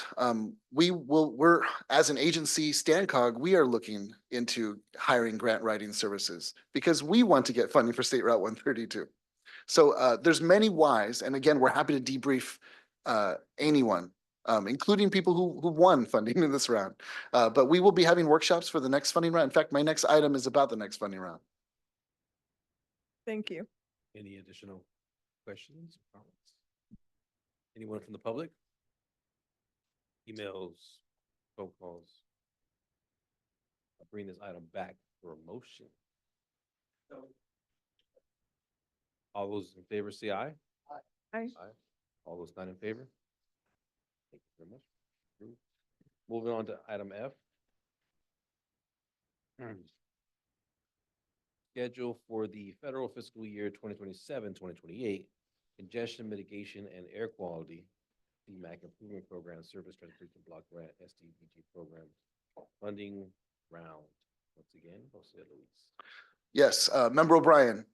We're, as an agency, Stancog, we are looking into hiring grant writing services because we want to get funding for State Route 132. So there's many whys, and again, we're happy to debrief anyone, including people who won funding in this round. But we will be having workshops for the next funding round. In fact, my next item is about the next funding round. Thank you. Any additional questions, comments? Anyone from the public? Emails, phone calls? I'll bring this item back for a motion. All those in favor say aye. Aye. All those not in favor? Thank you very much. Approved. Moving on to item F. Schedule for the federal fiscal year 2027-2028 congestion mitigation and air quality CMAQ improvement program, service transportation block grant, STBG program funding round. Once again, Jose Luis. Yes, Member O'Brien,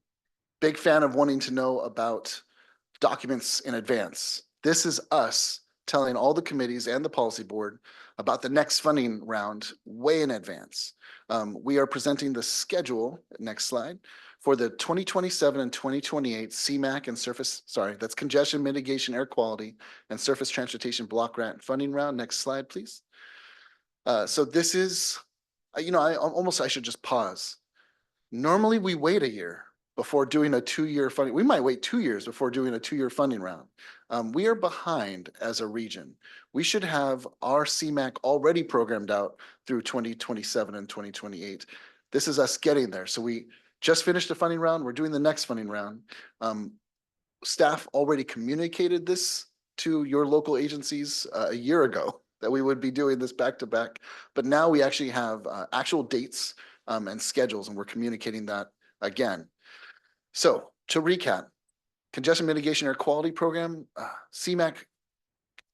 big fan of wanting to know about documents in advance. This is us telling all the committees and the policy board about the next funding round way in advance. We are presenting the schedule, next slide, for the 2027 and 2028 CMAQ and that's congestion mitigation, air quality, and surface transportation block grant funding round. Next slide, please. So this is, I should just pause. Normally, we wait a year before doing a 2-year funding. We might wait 2 years before doing a 2-year funding round. We are behind as a region. We should have our CMAQ already programmed out through 2027 and 2028. This is us getting there. So we just finished the funding round. We're doing the next funding round. Staff already communicated this to your local agencies a year ago that we would be doing this back to back. But now we actually have actual dates and schedules, and we're communicating that again. So to recap, congestion mitigation air quality program, CMAQ,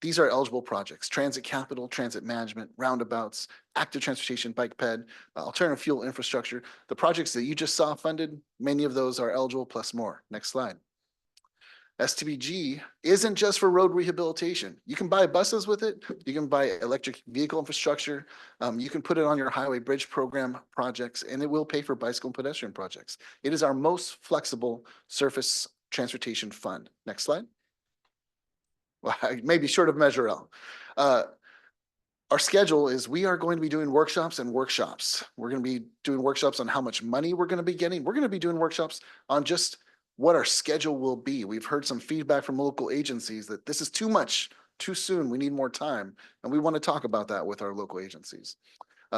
these are eligible projects: transit capital, transit management, roundabouts, active transportation, bike ped, alternative fuel infrastructure. The projects that you just saw funded, many of those are eligible plus more. Next slide. STBG isn't just for road rehabilitation. You can buy buses with it. You can buy electric vehicle infrastructure. You can put it on your highway bridge program projects, and it will pay for bicycle and pedestrian projects. It is our most flexible surface transportation fund. Next slide. Well, maybe short of Measure L. Our schedule is we are going to be doing workshops and workshops. We're going to be doing workshops on how much money we're going to be getting. We're going to be doing workshops on just what our schedule will be. We've heard some feedback from local agencies that this is too much, too soon. We need more time. And we want to talk about that with our local agencies.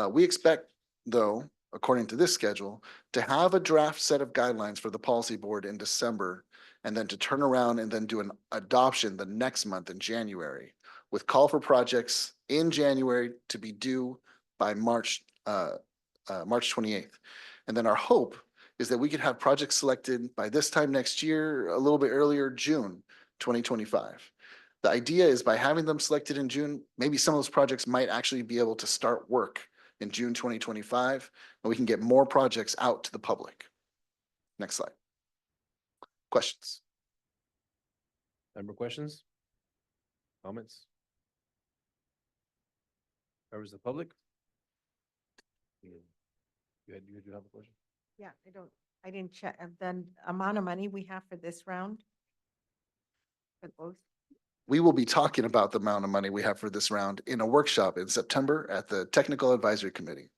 We expect, though, according to this schedule, to have a draft set of guidelines for the policy board in December, and then to turn around and then do an adoption the next month in January, with call for projects in January to be due by March 28th. And then our hope is that we could have projects selected by this time next year, a little bit earlier, June 2025. The idea is by having them selected in June, maybe some of those projects might actually be able to start work in June 2025, and we can get more projects out to the public. Next slide. Questions? Member questions? Comments? Members of the public? You do have a question? Yeah, I didn't check, the amount of money we have for this round? For both? We will be talking about the amount of money we have for this round in a workshop in September at the Technical Advisory Committee.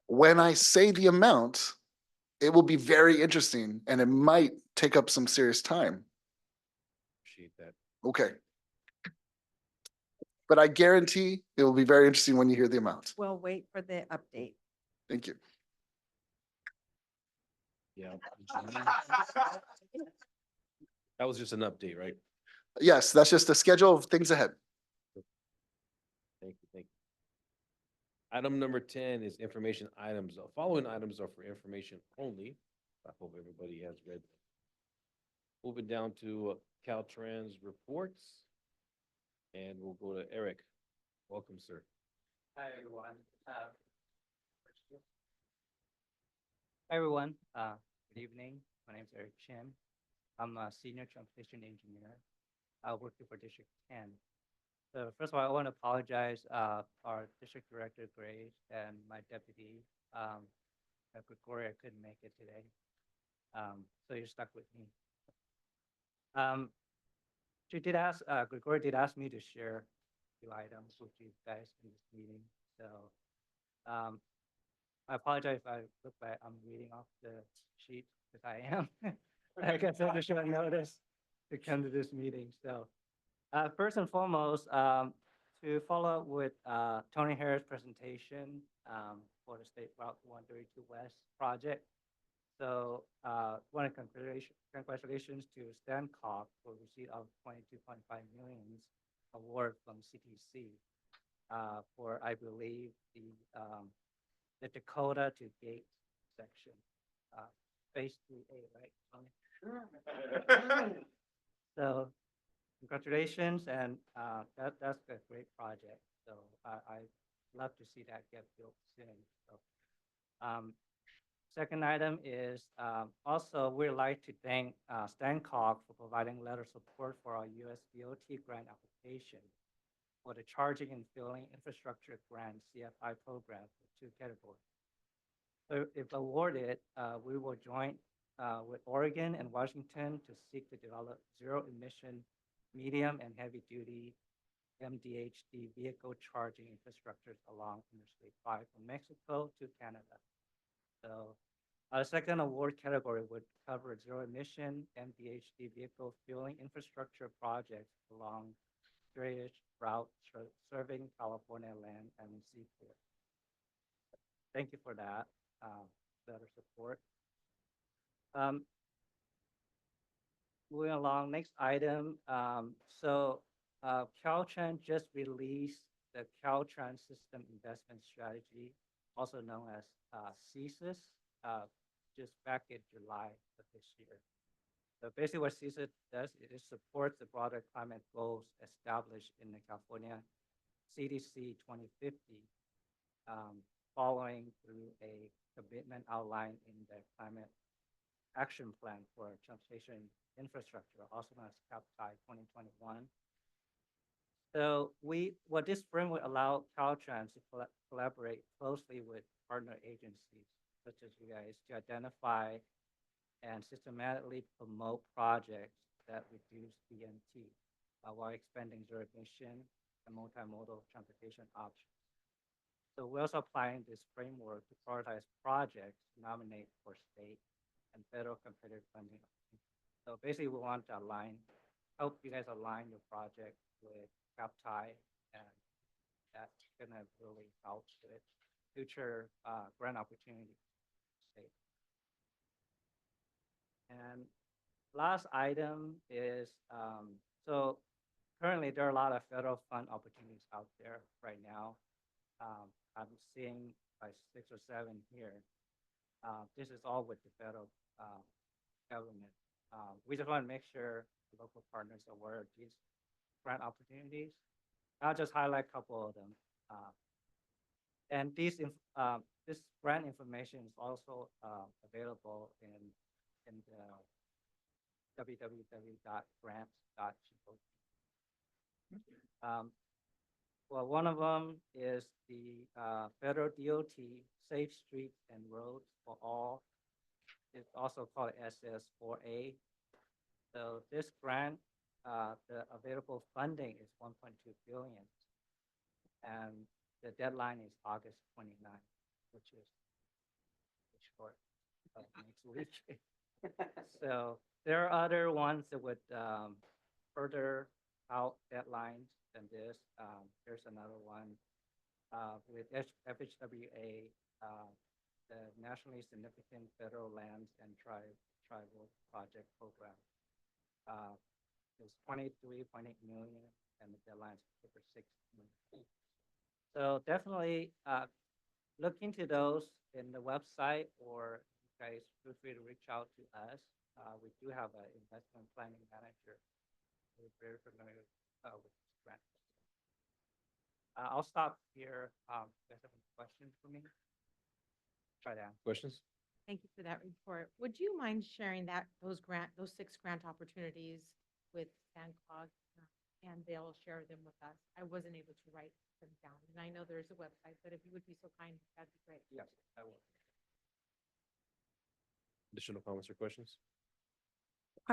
When I say the amount, it will be very interesting and it might take up some serious time. Appreciate that. Okay. But I guarantee it will be very interesting when you hear the amount. We'll wait for the update. Thank you. Yeah. That was just an update, right? Yes, that's just a schedule of things ahead. Thank you. Item number 10 is information items. The following items are for information only. I hope everybody has read them. Moving down to Caltrans reports. And we'll go to Eric. Welcome, sir. Hi, everyone. Hi, everyone. Good evening. My name is Eric Chin. I'm a senior transportation engineer. I work for District 10. So first of all, I want to apologize, our district director, Grace, and my deputy, Gregoria, couldn't make it today. So you're stuck with me. She did ask, Gregoria did ask me to share a few items with you guys in this meeting. So I apologize if I look like I'm reading off the sheet, because I am. I guess I have a short notice to come to this meeting. So first and foremost, to follow up with Tony Harris' presentation for the State Route 132 West project. So one congratulations to Stan Cock for receipt of 22.5 million award from CTC for, I believe, the Dakota to Gate section, phase 3A, right, Tony? So congratulations, and that's a great project. So I love to see that get built soon. So second item is also we'd like to thank Stan Cock for providing letter support for our US DOT grant application for the charging and filling infrastructure grant CFI program for 2 categories. So if awarded, we will join with Oregon and Washington to seek to develop zero emission medium and heavy duty MDHD vehicle charging infrastructures along Interstate 5 from Mexico to Canada. So our second award category would cover zero emission MDHD vehicle fueling infrastructure projects along various routes serving California land and seaport. Thank you for that, letter support. Moving along, next item. So Caltrans just released the Caltrans System Investment Strategy, also known as CSIS, just back in July of this year. So basically what CSIS does, it supports the broader climate goals established in the California CDC 2050, following through a commitment outlined in the Climate Action Plan for Transportation Infrastructure, also known as CAPTI 2021. So what this framework allow Caltrans to collaborate closely with partner agencies, such as you guys, to identify and systematically promote projects that reduce BMT while expanding zero emission and multimodal transportation options. So we're also applying this framework to prioritize projects to nominate for state and federal competitive funding. So basically, we want to help you guys align your project with CAPTI, and that's gonna really help with future grant opportunities. State. And last item is, so currently there are a lot of federal fund opportunities out there right now. I'm seeing like 6 or 7 here. This is all with the federal government. We just want to make sure the local partners are aware of these grant opportunities. I'll just highlight a couple of them. And this grant information is also available in the www.grants.gov. Well, one of them is the federal DOT Safe Streets and Roads for All. It's also called SS4A. So this grant, the available funding is 1.2 billion. And the deadline is August 29th, which is short of next week. So there are other ones that would further out deadlines than this. There's another one with FHWA, the Nationally Significant Federal Lands and Tribal Project Program. It's 23.8 million, and the deadline is October 6th. So definitely, look into those in the website, or you guys feel free to reach out to us. We do have an investment planning manager. We're very familiar with this grant. I'll stop here. You guys have any questions for me? Try to answer. Questions? Thank you for that report. Would you mind sharing those 6 grant opportunities with SANCOG? And they'll share them with us. I wasn't able to write them down, and I know there's a website, but if you would be so kind, that'd be great. Yes, I will. Additional comments or questions?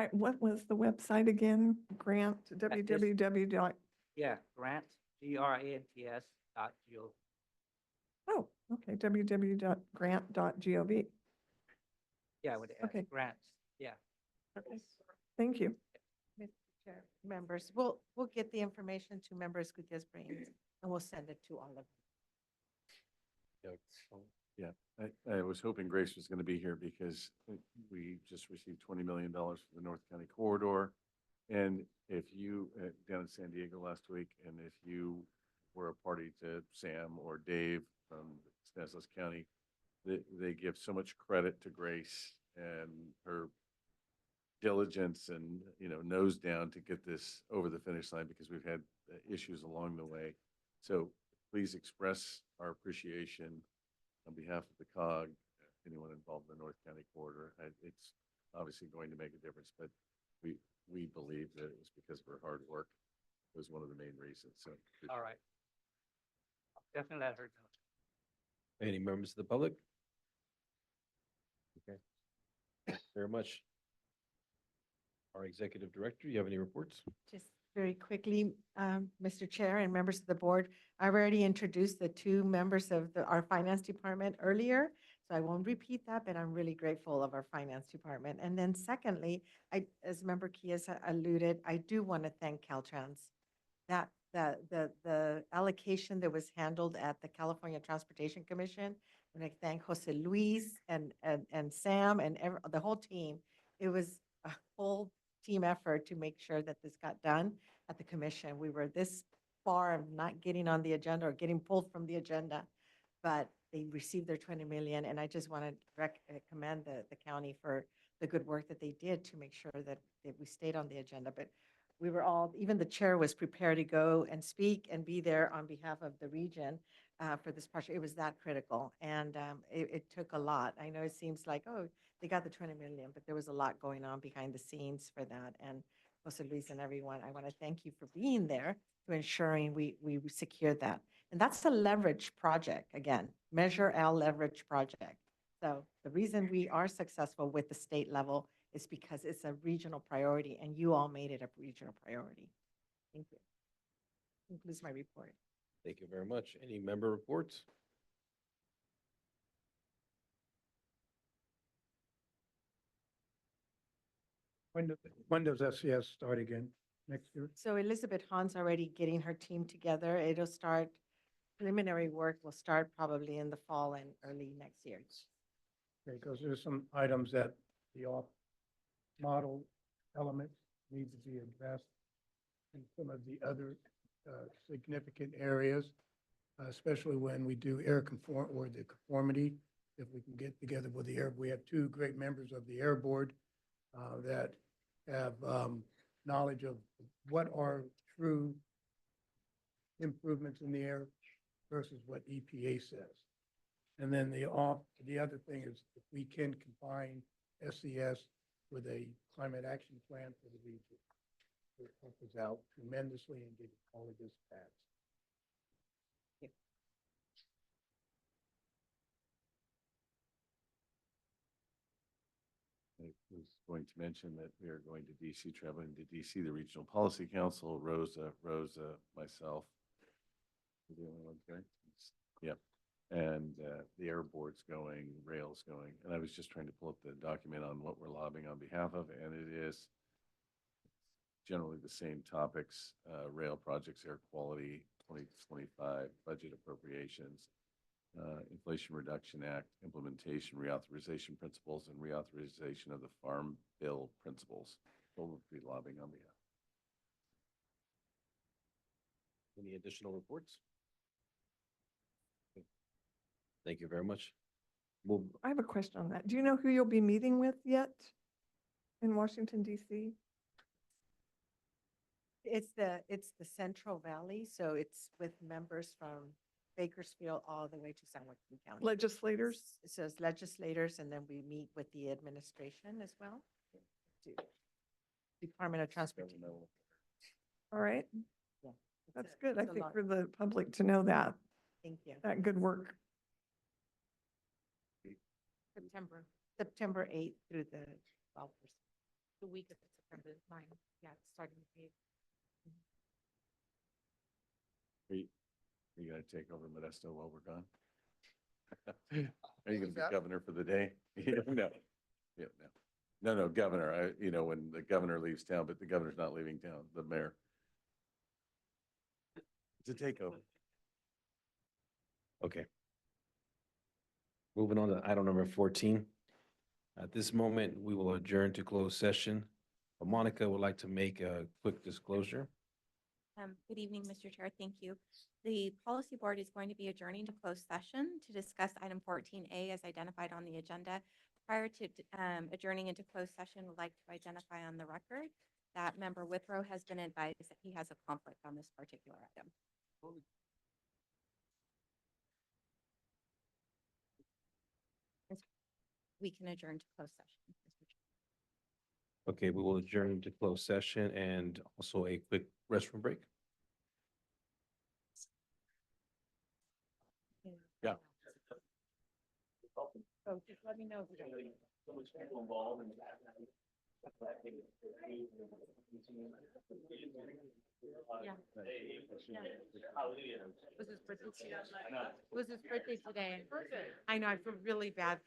What was the website again? Grant, www dot, Yeah, grant, grants.gov. oh, okay, www.grant.gov. Yeah, with the S, Okay. grants, yeah. Okay, thank you. Mr. Chair, members, we'll get the information to members Gutierrez Brains, and we'll send it to all of them. Yeah, I was hoping Grace was going to be here because we just received $20 million for the North County corridor. And if you, down in San Diego last week, and if you were a party to Sam or Dave from Stanislaus County, they give so much credit to Grace and her diligence and, nose down to get this over the finish line, because we've had issues along the way. So please express our appreciation on behalf of the COG, anyone involved in the North County corridor. It's obviously going to make a difference, but we believe that it was because of her hard work. It was one of the main reasons. So All right. I'll definitely let her know. Any members of the public? Okay. Thank you very much. Our executive director, you have any reports? Just very quickly, Mr. Chair and members of the board, I've already introduced the 2 members of our finance department earlier, so I won't repeat that, but I'm really grateful of our finance department. And then secondly, as Member Kias alluded, I do want to thank Caltrans. That the allocation that was handled at the California Transportation Commission, and I thank Jose Luis and Sam and the whole team. It was a whole team effort to make sure that this got done at the commission. We were this far of not getting on the agenda or getting pulled from the agenda, but they received their 20 million. And I just want to commend the county for the good work that they did to make sure that we stayed on the agenda. But we were all, even the chair was prepared to go and speak and be there on behalf of the region for this project. It was that critical, and it took a lot. I know it seems like, oh, they got the 20 million, but there was a lot going on behind the scenes for that. And Jose Luis and everyone, I want to thank you for being there to ensuring we secured that. And that's a leverage project, again, Measure L leverage project. So the reason we are successful with the state level is because it's a regional priority, and you all made it a regional priority. Thank you. Concludes my report. Thank you very much. Any member reports? When does SCS start again? Next year? So Elizabeth Hahn's already getting her team together. It'll start, preliminary work will start probably in the fall and early next year. Because there's some items that the off-model elements need to be addressed in some of the other significant areas, especially when we do air conform or the conformity. If we can get together with the air, we have 2 great members of the air board that have knowledge of what are true improvements in the air versus what EPA says. And then the other thing is, if we can combine SCS with a climate action plan for the region, it helps us out tremendously in getting all of this passed. I was going to mention that we are going to DC, traveling to DC, the Regional Policy Council, Rosa, myself. We're the only ones going? Yep. And the air board's going, rail's going. And I was just trying to pull up the document on what we're lobbying on behalf of, and it is generally the same topics: rail projects, air quality, 2025 budget appropriations, Inflation Reduction Act, implementation, reauthorization principles, and reauthorization of the Farm Bill principles. What we'll be lobbying on behalf. Any additional reports? Thank you very much. Well, I have a question on that. Do you know who you'll be meeting with yet in Washington DC? It's the Central Valley, so it's with members from Bakersfield all the way to San Joaquin County. Legislators? It says legislators, and then we meet with the administration as well. Department of Transportation. All right, Yeah, that's a- good. I it's a think lot. for the public to know that, Thank you. that good work. September 8th through the 12th. The week of September 9th, yeah, starting with me. Are you gonna take over Modesto while we're gone? Are you gonna be governor for the day? Yeah, no. Yeah, no. No, governor, when the governor leaves town, but the governor's not leaving town, the mayor. It's a takeover. okay. Moving on to item number 14. At this moment, we will adjourn to closed session. Monica would like to make a quick disclosure. Good evening, Mr. Chair. Thank you. The policy board is going to be adjourning to closed session to discuss item 14A as identified on the agenda. Prior to adjourning into closed session, would like to identify on the record that member Withrow has been advised that he has a conflict on this particular item. We can adjourn to closed session, Mr. Chair. Okay, we will adjourn to closed session and also a quick restroom break. Yeah. So just let me know if you're. Yeah. Was his birthday today. I know, I feel really bad.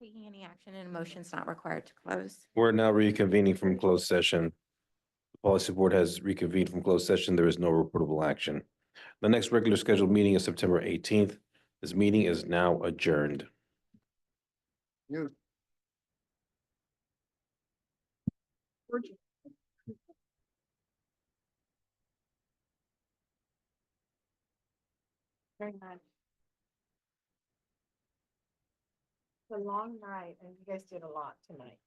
Taking any action and a motion's not required to close. We're now reconvening from closed session. The Policy Board has reconvened from closed session. There is no reportable action. The next regular scheduled meeting is September 18th. This meeting is now adjourned. You. Very much. It's a long night and you guys did a lot tonight.